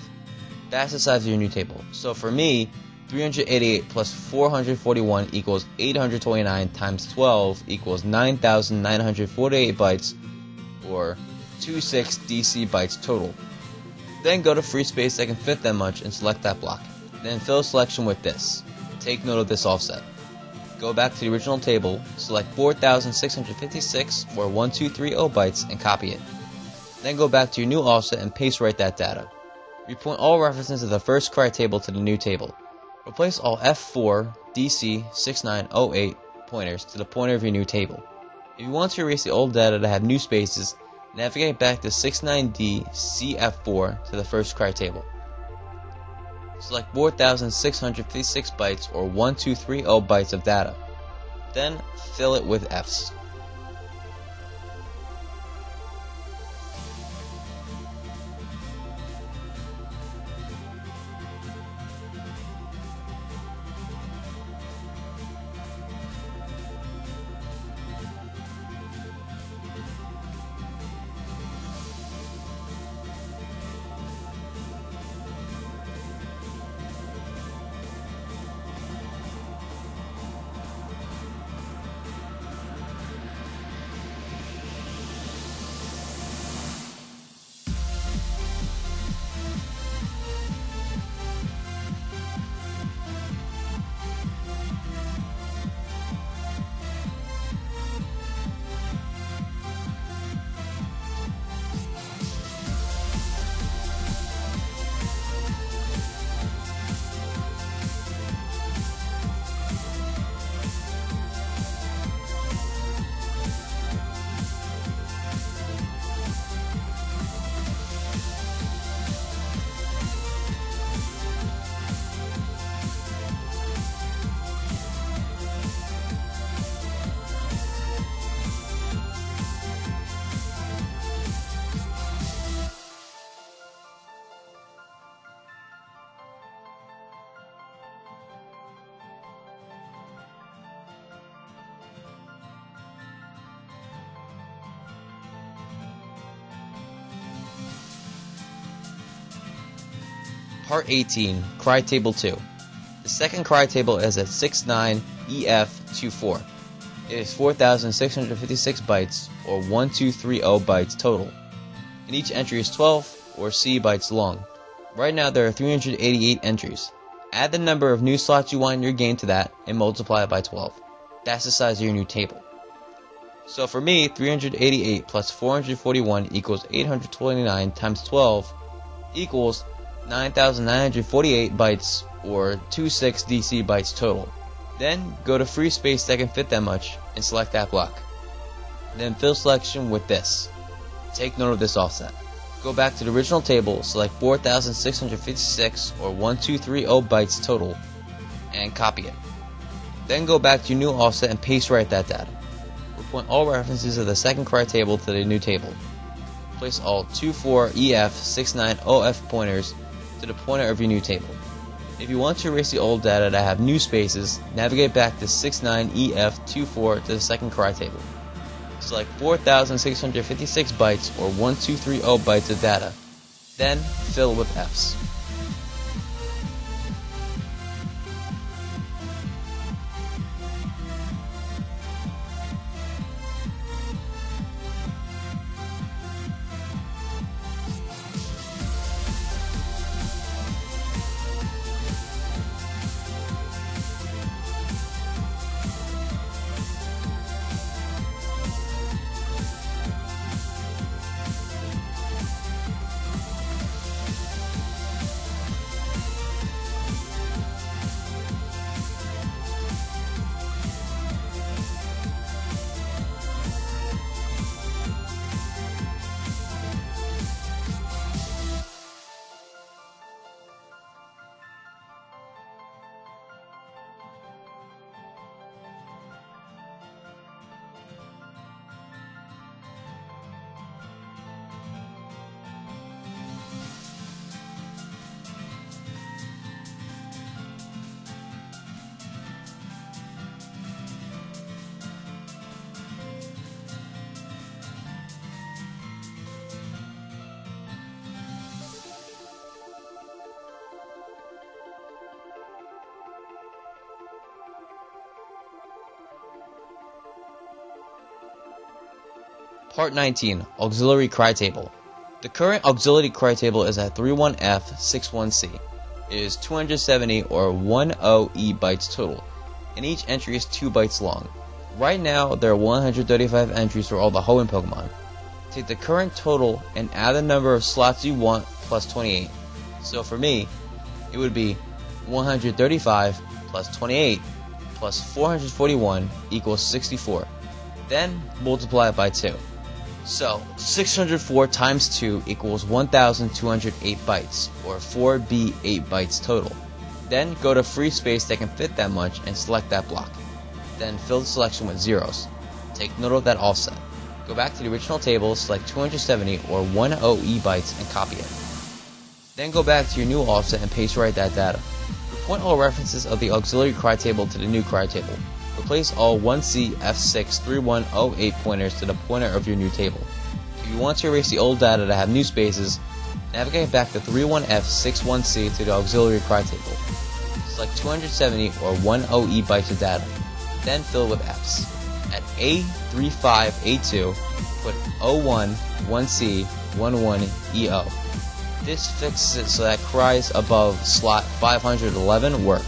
That's the size of your new table. So for me, 388 plus 441 equals 829 times 12 equals 9,948 bytes, or 26 DC bytes total. Then go to free space that can fit that much and select that block. Then fill selection with this. Take note of this offset. Go back to the original table, select 4,656 or 1230 bytes and copy it. Then go back to your new offset and paste right that data. Repoint all references of the first cry table to the new table. Replace all F4 DC 6908 pointers to the pointer of your new table. If you want to erase the old data to have new spaces, navigate back to 69D CF4 to the first cry table. Select 4,656 bytes or 1230 bytes of data. Then fill it with Fs. Part 18, Cry Table 2. The second cry table is at 69EF24. It is 4,656 bytes, or 1230 bytes total, and each entry is 12 or C bytes long. Right now there are 388 entries. Add the number of new slots you want in your game to that and multiply it by 12. That's the size of your new table. So for me, 388 plus 441 equals 829 times 12 equals 9,948 bytes, or 26 DC bytes total. Then go to free space that can fit that much and select that block. Then fill selection with this. Take note of this offset. Go back to the original table, select 4,656 or 1230 bytes total, and copy it. Then go back to your new offset and paste right that data. Repoint all references of the second cry table to the new table. Place all 24EF69OF pointers to the pointer of your new table. If you want to erase the old data that have new spaces, navigate back to 69EF24 to the second cry table. Select 4,656 bytes or 1230 bytes of data, then fill with Fs. Part 19, Auxiliary Cry Table. The current Auxiliary Cry Table is at 31F61C. It is 270 or 10 E bytes total, and each entry is 2 bytes long. Right now, there are 135 entries for all the Hoenn Pokemon. Take the current total and add the number of slots you want plus 28. So for me, it would be 135 plus 28 plus 441 equals 64. Then multiply it by 2. So 604 times 2 equals 1,208 bytes, or 4B8 bytes total. Then go to free space that can fit that much and select that block. Then fill the selection with zeros. Take note of that offset. Go back to the original table, select 270 or 10 E bytes and copy it. Then go back to your new offset and paste right that data. Repoint all references of the auxiliary cry table to the new cry table. Replace all 1C F63108 pointers to the pointer of your new table. If you want to erase the old data that have new spaces, navigate back to 31F61C to the auxiliary cry table. Select 270 or 10 E bytes of data, then fill with Fs. At A35A2, put 01 1C 11 EO. This fixes it so that cries above slot 511 work.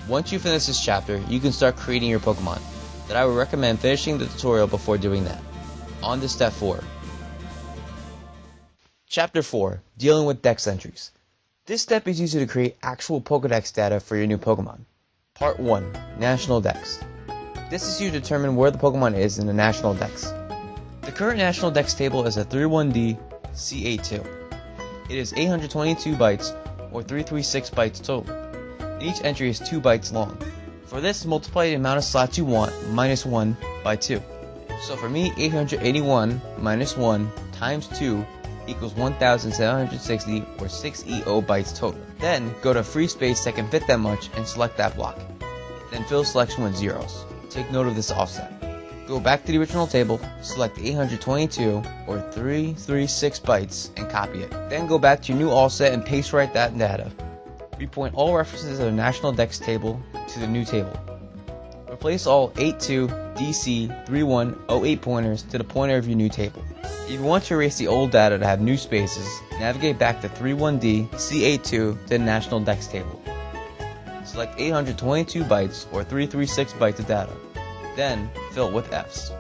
Once you finish this chapter, you can start creating your Pokemon, but I would recommend finishing the tutorial before doing that. On to step 4. Chapter 4, Dealing with Dex Entries. This step is used to create actual Pokedex data for your new Pokemon. Part 1, National Dex. This is used to determine where the Pokemon is in the National Dex. The current National Dex table is a 31D C82. It is 822 bytes, or 336 bytes total. Each entry is 2 bytes long. For this, multiply the amount of slots you want minus 1 by 2. So for me, 881 minus 1 times 2 equals 1760, or 6 EO bytes total. Then go to free space that can fit that much and select that block. Then fill selection with zeros. Take note of this offset. Go back to the original table, select 822 or 336 bytes and copy it. Then go back to your new offset and paste right that data. Repoint all references of the National Dex table to the new table. Replace all 82DC3108 pointers to the pointer of your new table. If you want to erase the old data to have new spaces, navigate back to 31D C82 to the National Dex table. Select 822 bytes or 336 bytes of data. Then fill it with Fs.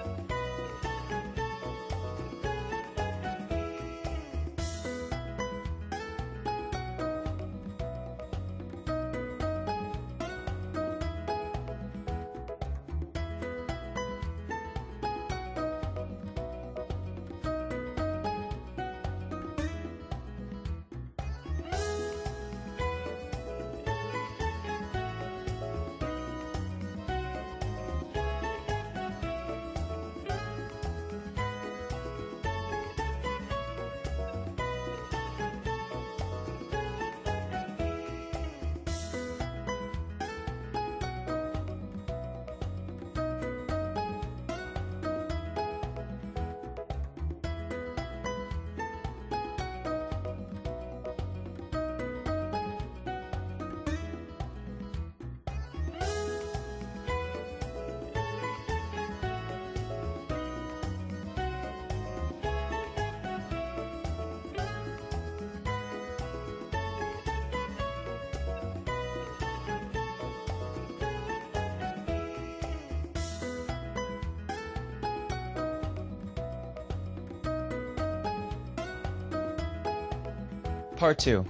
Part 2,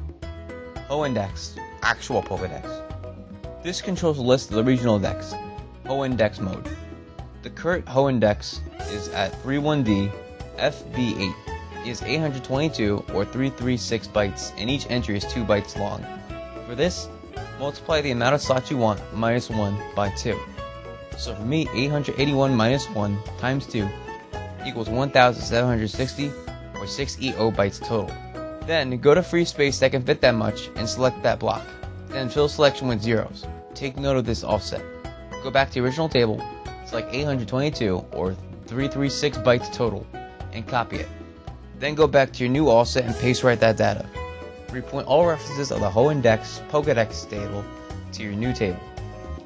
Pokedex, Actual Pokedex. This controls the list of the regional dex, Pokedex mode. The current Pokedex is at 31D FB8. It is 822 or 336 bytes and each entry is 2 bytes long. For this, multiply the amount of slots you want minus 1 by 2. So for me, 881 minus 1 times 2 equals 1760 or 6 EO bytes total. Then go to free space that can fit that much and select that block. Then fill selection with zeros. Take note of this offset. Go back to the original table, select 822 or 336 bytes total, and copy it. Then go back to your new offset and paste right that data. Repoint all references of the Pokedex Pokedex table to your new table.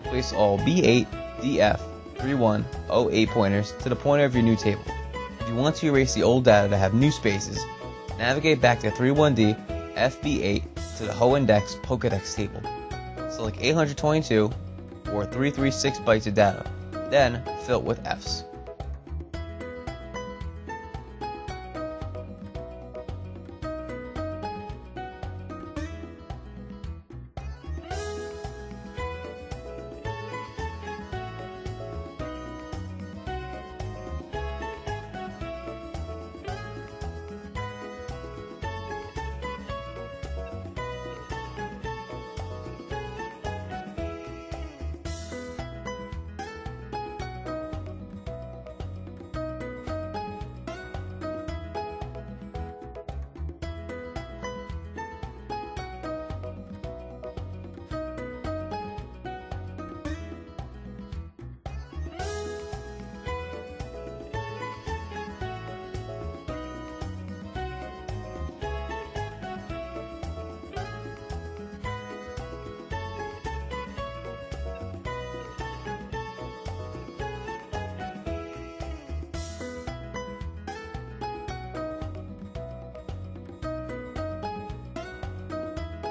Place all B8, DF, 3108 pointers to the pointer of your new table. If you want to erase the old data to have new spaces, navigate back to 31D FB8 to the Pokedex Pokedex table. Select 822 or 336 bytes of data. Then fill it with Fs.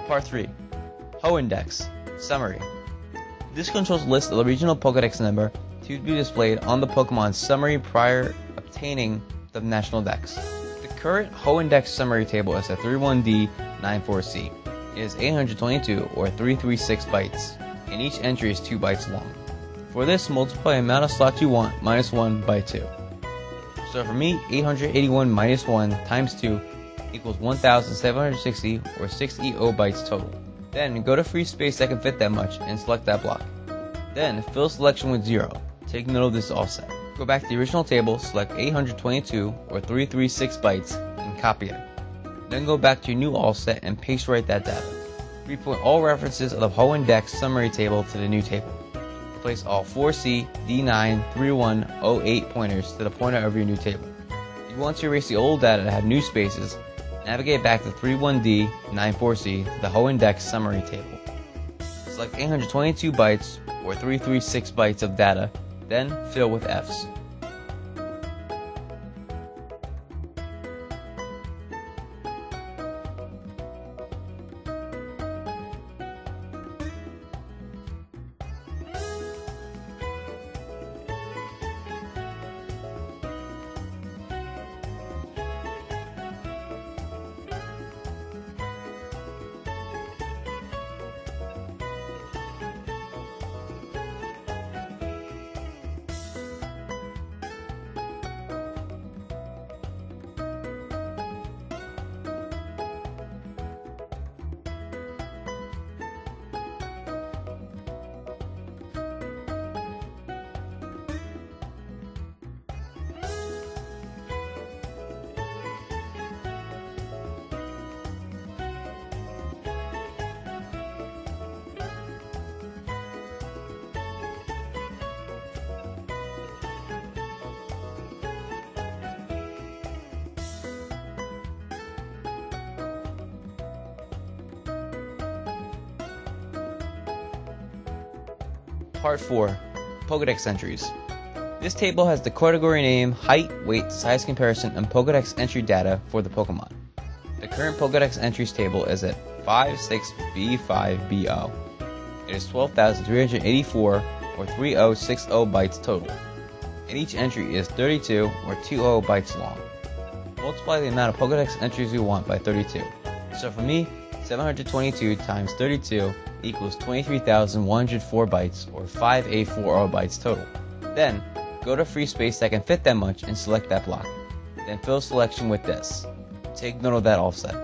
Part 3, Pokedex Summary. This controls a list of the regional Pokedex number to be displayed on the Pokemon summary prior obtaining the national dex. The current Pokédex summary table is at 31D94C. It is 822 or 336 bytes, and each entry is 2 bytes long. For this, multiply the amount of slots you want minus 1 by 2. So for me, 881 minus 1 times 2 equals 1760 or 6 EO bytes total. Then go to free space that can fit that much and select that block. Then fill selection with 0. Take note of this offset. Go back to the original table, select 822 or 336 bytes and copy it. Then go back to your new offset and paste right that data. Repoint all references of the Pokédex summary table to the new table. Replace all 4C, D9, 31, 08 pointers to the pointer of your new table. If you want to erase the old data that had new spaces, navigate back to 31D, 94C to the Pokédex summary table. Select 822 bytes or 336 bytes of data, then fill with Fs. Part 4. Pokedex Entries. This table has the category name, height, weight, size comparison, and Pokedex entry data for the Pokemon. The current Pokedex Entries table is at 56B5BO. It is 12,384 or 3060 bytes total, and each entry is 32 or 20 bytes long. Multiply the amount of Pokedex entries you want by 32. So for me, 722 times 32 equals 23,104 bytes or 5840 bytes total. Then, go to free space that can fit that much and select that block. Then fill selection with this. Take note of that offset.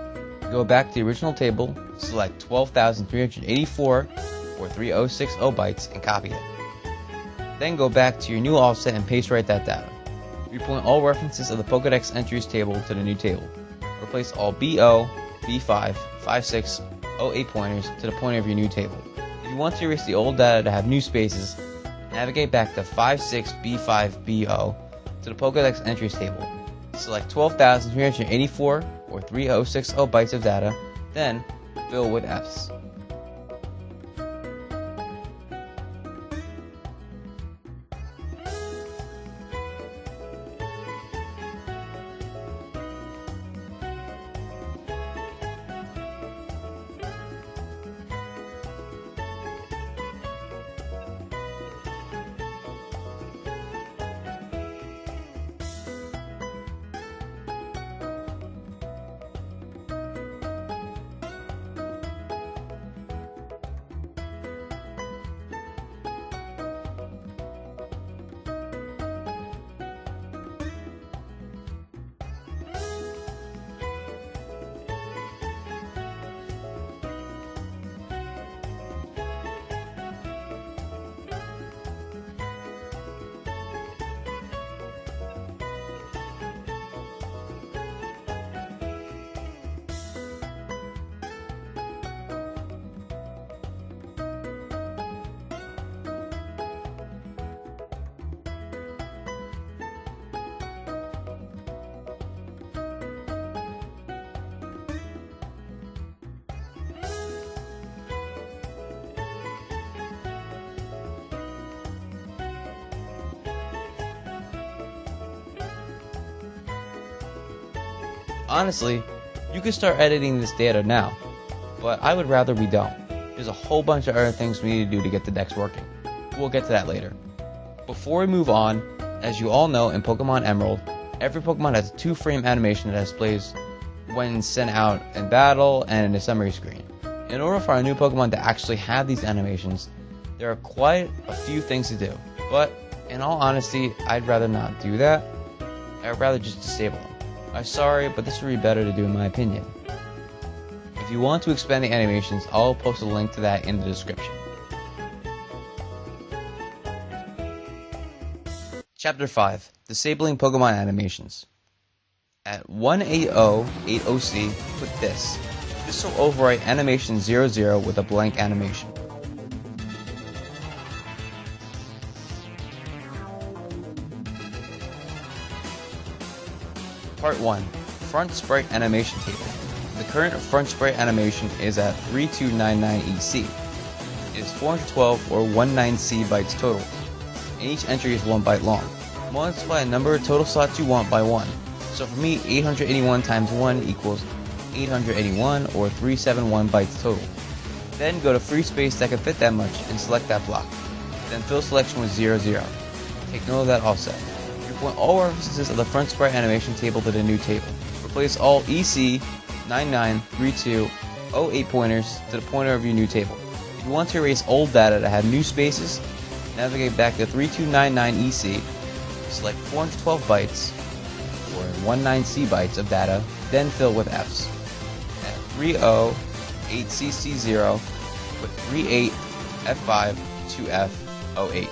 Go back to the original table, select 12,384 or 3060 bytes and copy it. Then go back to your new offset and paste right that data. Repoint all references of the Pokedex Entries table to the new table. Replace all BO, B5, 56, 08 pointers to the pointer of your new table. If you want to erase the old data to have new spaces, navigate back to 56B5BO to the Pokedex Entries table. Select 12,384 or 3060 bytes of data, then fill with Fs. Honestly, you could start editing this data now, but I would rather we don't. There's a whole bunch of other things we need to do to get the dex working. We'll get to that later. Before we move on, as you all know in Pokemon Emerald, every Pokemon has a 2-frame animation that displays when sent out in battle and in the summary screen. In order for our new Pokemon to actually have these animations, there are quite a few things to do, but in all honesty, I'd rather not do that. I'd rather just disable them. I'm sorry, but this would be better to do in my opinion. If you want to expand the animations, I'll post a link to that in the description. Chapter 5. Disabling Pokemon Animations. At 18080C, click this. This will overwrite animation 00 with a blank animation. Part 1. Front Sprite Animation Table. The current front sprite animation is at 3299EC. It is 412 or 19C bytes total, and each entry is 1 byte long. Multiply a number of total slots you want by 1. So for me, 881 times 1 equals 881 or 371 bytes total. Then go to free space that can fit that much and select that block. Then fill selection with 00. Take note of that offset. Repoint all references of the front sprite animation table to the new table. Replace all EC 993208 pointers to the pointer of your new table. If you want to erase old data that had new spaces, navigate back to 3299EC, select 412 bytes or 19C bytes of data, then fill with Fs. At 308CC0, put 38F5 2F08.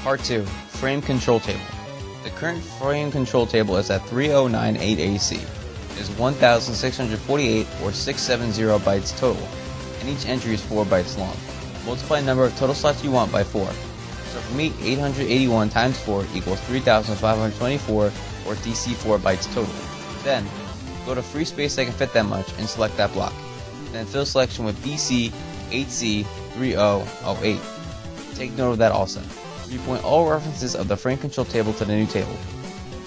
Part 2. Frame Control Table. The current frame control table is at 3098AC. It is 1648 or 670 bytes total, and each entry is 4 bytes long. Multiply the number of total slots you want by 4. So for me, 881 times 4 equals 3524 or DC4 bytes total. Then, go to free space that can fit that much and select that block. Then fill selection with BC 8C 3008. Take note of that also. Repoint all references of the frame control table to the new table.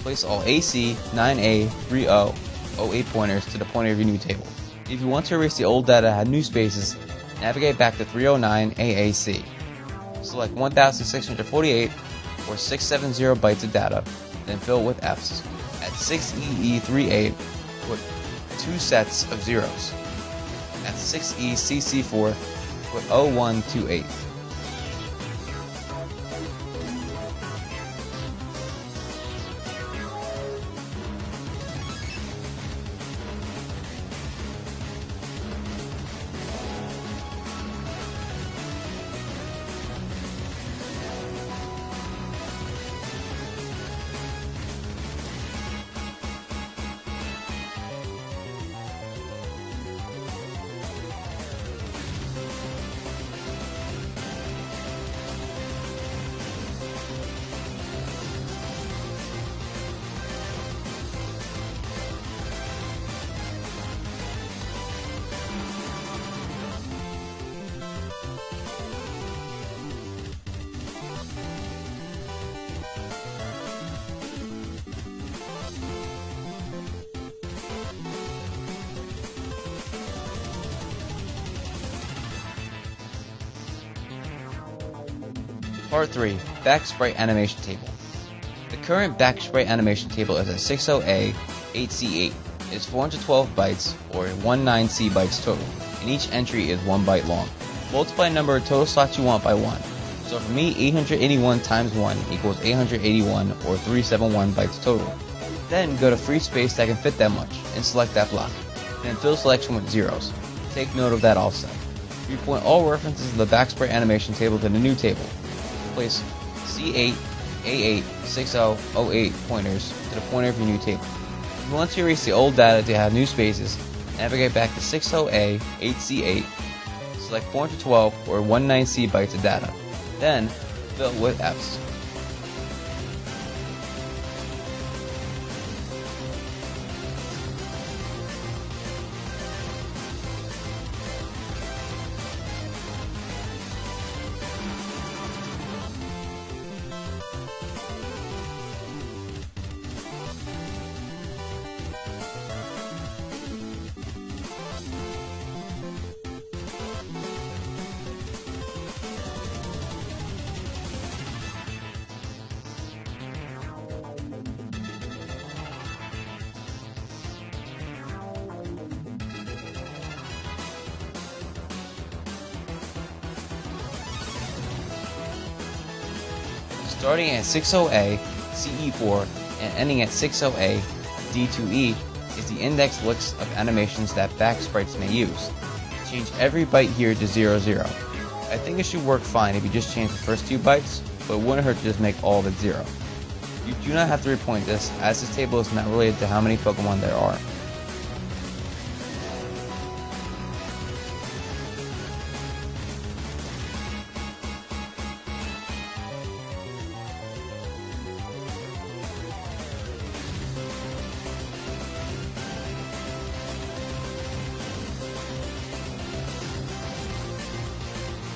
Place all AC 9A 3008 pointers to the pointer of your new table. If you want to erase the old data that had new spaces, navigate back to 309 AAC. Select 1648 or 670 bytes of data, then fill it with Fs. At 6EE38, put 2 sets of zeros. At 6ECC4, put 0128. Part 3. Back Sprite Animation Table. The current Back Sprite Animation Table is at 60A 8C8. It is 412 bytes, or 19C bytes total, and each entry is 1 byte long. Multiply the number of total slots you want by 1. So for me, 881 times 1 equals 881, or 371 bytes total. Then go to free space that can fit that much, and select that block. Then fill selection with zeros. Take note of that offset. Repoint all references to the backsprite animation table to the new table. Place C8, A8, 60, 08 pointers to the pointer of your new table. If you want to erase the old data to have new spaces, navigate back to 60A, 8C8, select 412 or 19C bytes of data. Then, fill with Fs. Starting at 60A, CE4, and ending at 60A, D2E, is the index list of animations that backsprites may use. Change every byte here to 00. I think it should work fine if you just change the first 2 bytes, but it wouldn't hurt to just make all of it 0. You do not have to repoint this, as this table is not related to how many Pokemon there are.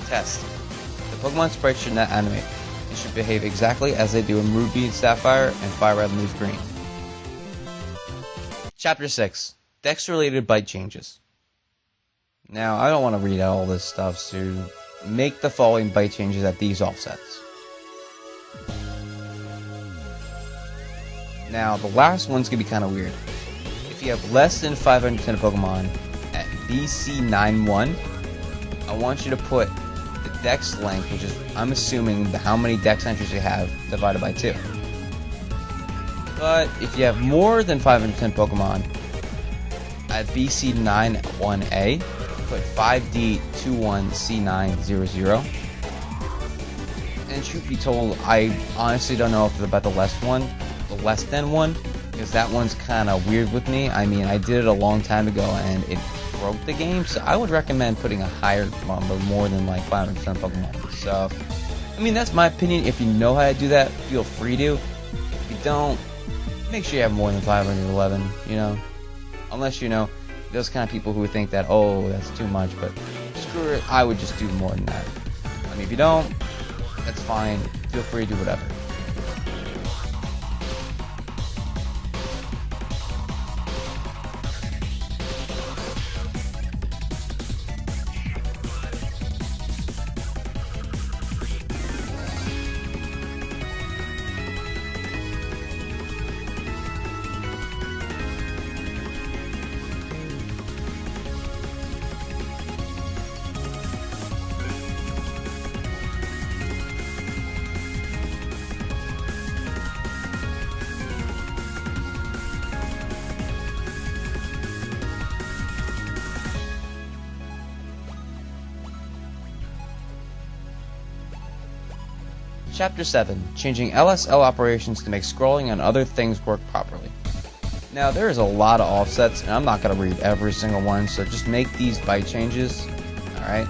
Test. The Pokemon sprites should not animate. It should behave exactly as they do in Ruby and Sapphire and Fire Red and Leaf Green. Chapter 6. Dex-related byte changes. Now, I don't want to read out all this stuff, so make the following byte changes at these offsets. Now, the last one's going to be kind of weird. If you have less than 510 Pokemon at BC91, I want you to put the Dex length, which is, I'm assuming, how many Dex entries you have, divided by 2. But if you have more than 510 Pokemon at BC91A, put 5D21C900. And truth be told, I honestly don't know if it's about the less than one, because that one's kind of weird with me. I mean, I did it a long time ago and it broke the game, so I would recommend putting a higher number, more than like 500% Pokemon. So, I mean, that's my opinion. If you know how to do that, feel free to. If you don't, make sure you have more than 511, you know? Unless, you know, those kind of people who think that, oh, that's too much, but screw it, I would just do more than that. I mean, if you don't, that's fine. Feel free to do whatever. Chapter 7. Changing LSL operations to make scrolling and other things work properly. Now, there is a lot of offsets, and I'm not going to read every single one, so just make these byte changes, alright?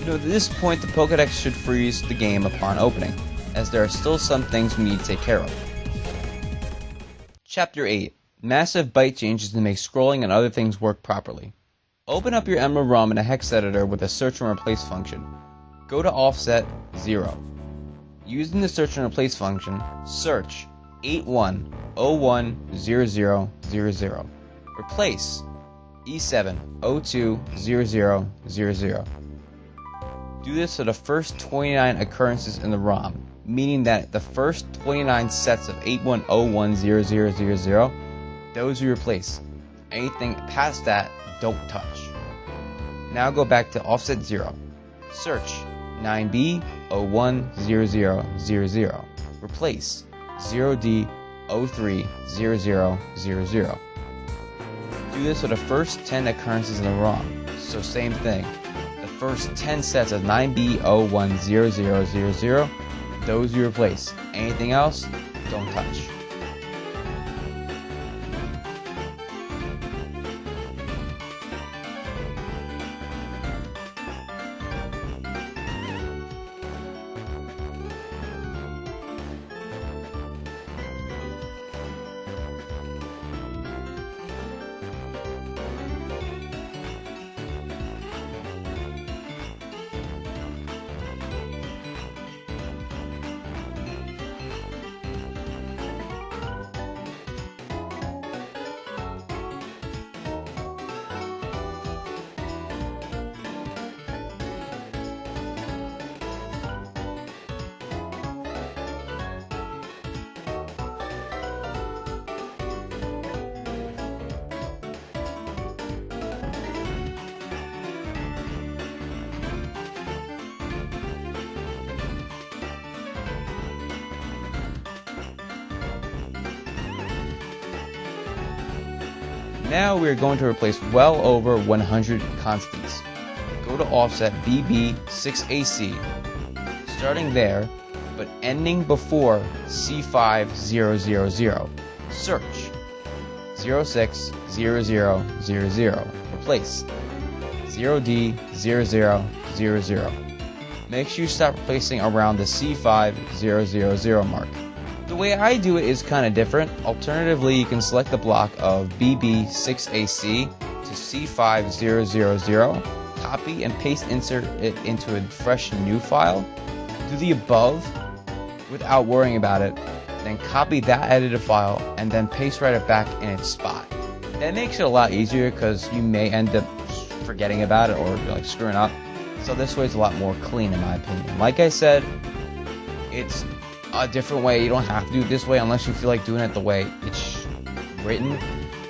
Note at this point the Pokedex should freeze the game upon opening, as there are still some things we need to take care of. Chapter 8. Massive byte changes to make scrolling and other things work properly. Open up your Emerald ROM in a hex editor with a search and replace function. Go to offset 0. Using the search and replace function, search 81010000. Replace E7020000. Do this for the first 29 occurrences in the ROM, meaning that the first 29 sets of 81010000, those you replace. Anything past that, don't touch. Now go back to offset 0. Search 9B010000. Replace 0D030000. Do this for the first 10 occurrences in the ROM. So same thing. The first 10 sets of 9B010000, those you replace. Anything else, don't touch. Now we are going to replace well over 100 constants. Go to offset BB6AC, starting there, but ending before C5000. Search 060000. Replace 0D0000. Make sure you stop replacing around the C5000 mark. The way I do it is kind of different. Alternatively, you can select the block of BB6AC to C5000, copy and insert it into a fresh new file. Do the above without worrying about it, then copy that edited file and then paste right it back in its spot. That makes it a lot easier because you may end up forgetting about it or like screwing up. So this way it's a lot more clean in my opinion. Like I said, it's a different way. You don't have to do it this way unless you feel like doing it the way it's written.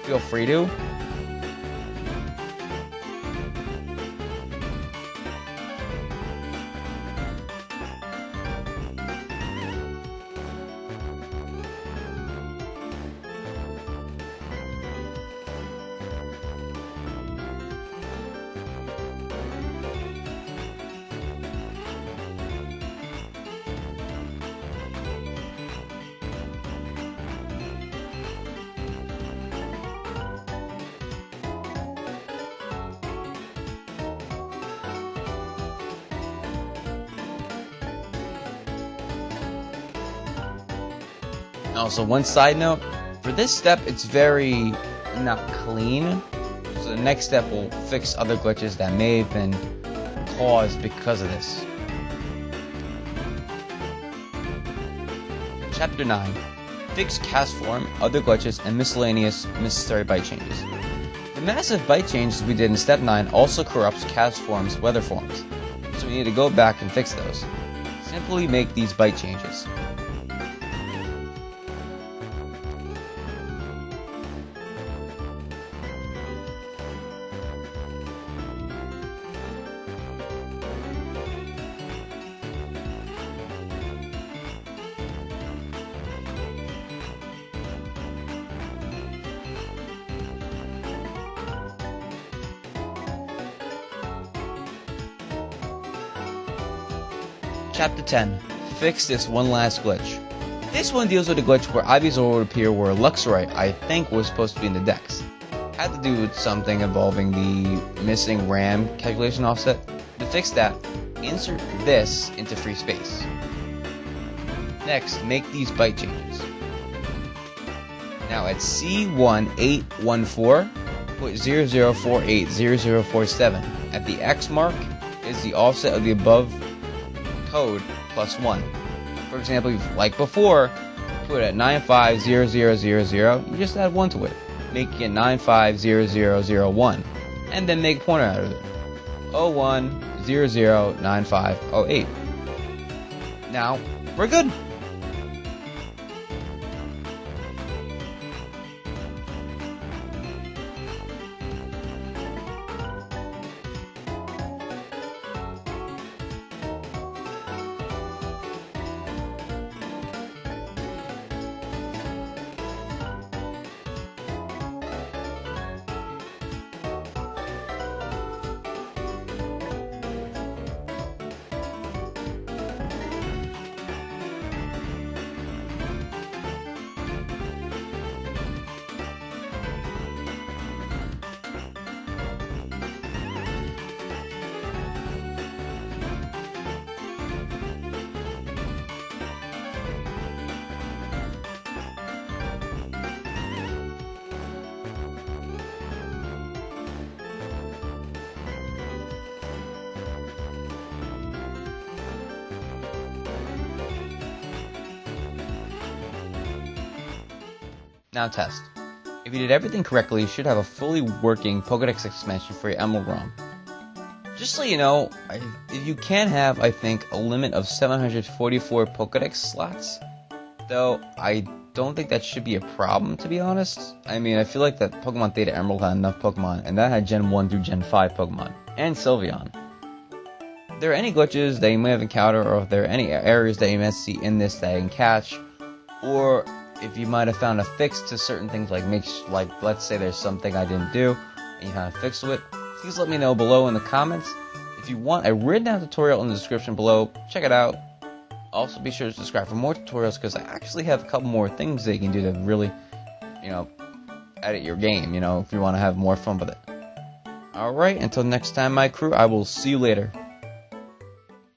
Feel free to. Also, one side note, for this step it's very not clean, so the next step will fix other glitches that may have been caused because of this. Chapter 9. Fix cast form, other glitches, and miscellaneous necessary byte changes. The massive byte changes we did in step 9 also corrupts cast form's weather forms, so we need to go back and fix those. Simply make these byte changes. Chapter 10. Fix this one last glitch. This one deals with a glitch where Ivysaur would appear where Luxray, I think, was supposed to be in the Dex. Had to do with something involving the missing RAM calculation offset. To fix that, insert this into free space. Next, make these byte changes. Now at C1814, put 00480047. At the X mark is the offset of the above code plus 1. For example, like before, put it at 950000, you just add 1 to it, making it 950001, and then make a pointer out of it, 01009508. Now, we're good! Now test. If you did everything correctly, you should have a fully working Pokedex expansion for your Emerald ROM. Just so you know, you can have, I think, a limit of 744 Pokedex slots, though I don't think that should be a problem, to be honest. I mean, I feel like that Pokemon Theta Emerald had enough Pokemon, and that had Gen 1 through Gen 5 Pokemon, and Sylveon. If there are any glitches that you may have encountered, or if there are any errors that you might see in this that you can catch, or if you might have found a fix to certain things, like let's say there's something I didn't do, and you have a fix to it, please let me know below in the comments. If you want a written down tutorial in the description below, check it out. Also be sure to subscribe for more tutorials, because I actually have a couple more things that you can do to really, edit your game, if you want to have more fun with it. Alright, until next time, my crew, I will see you later.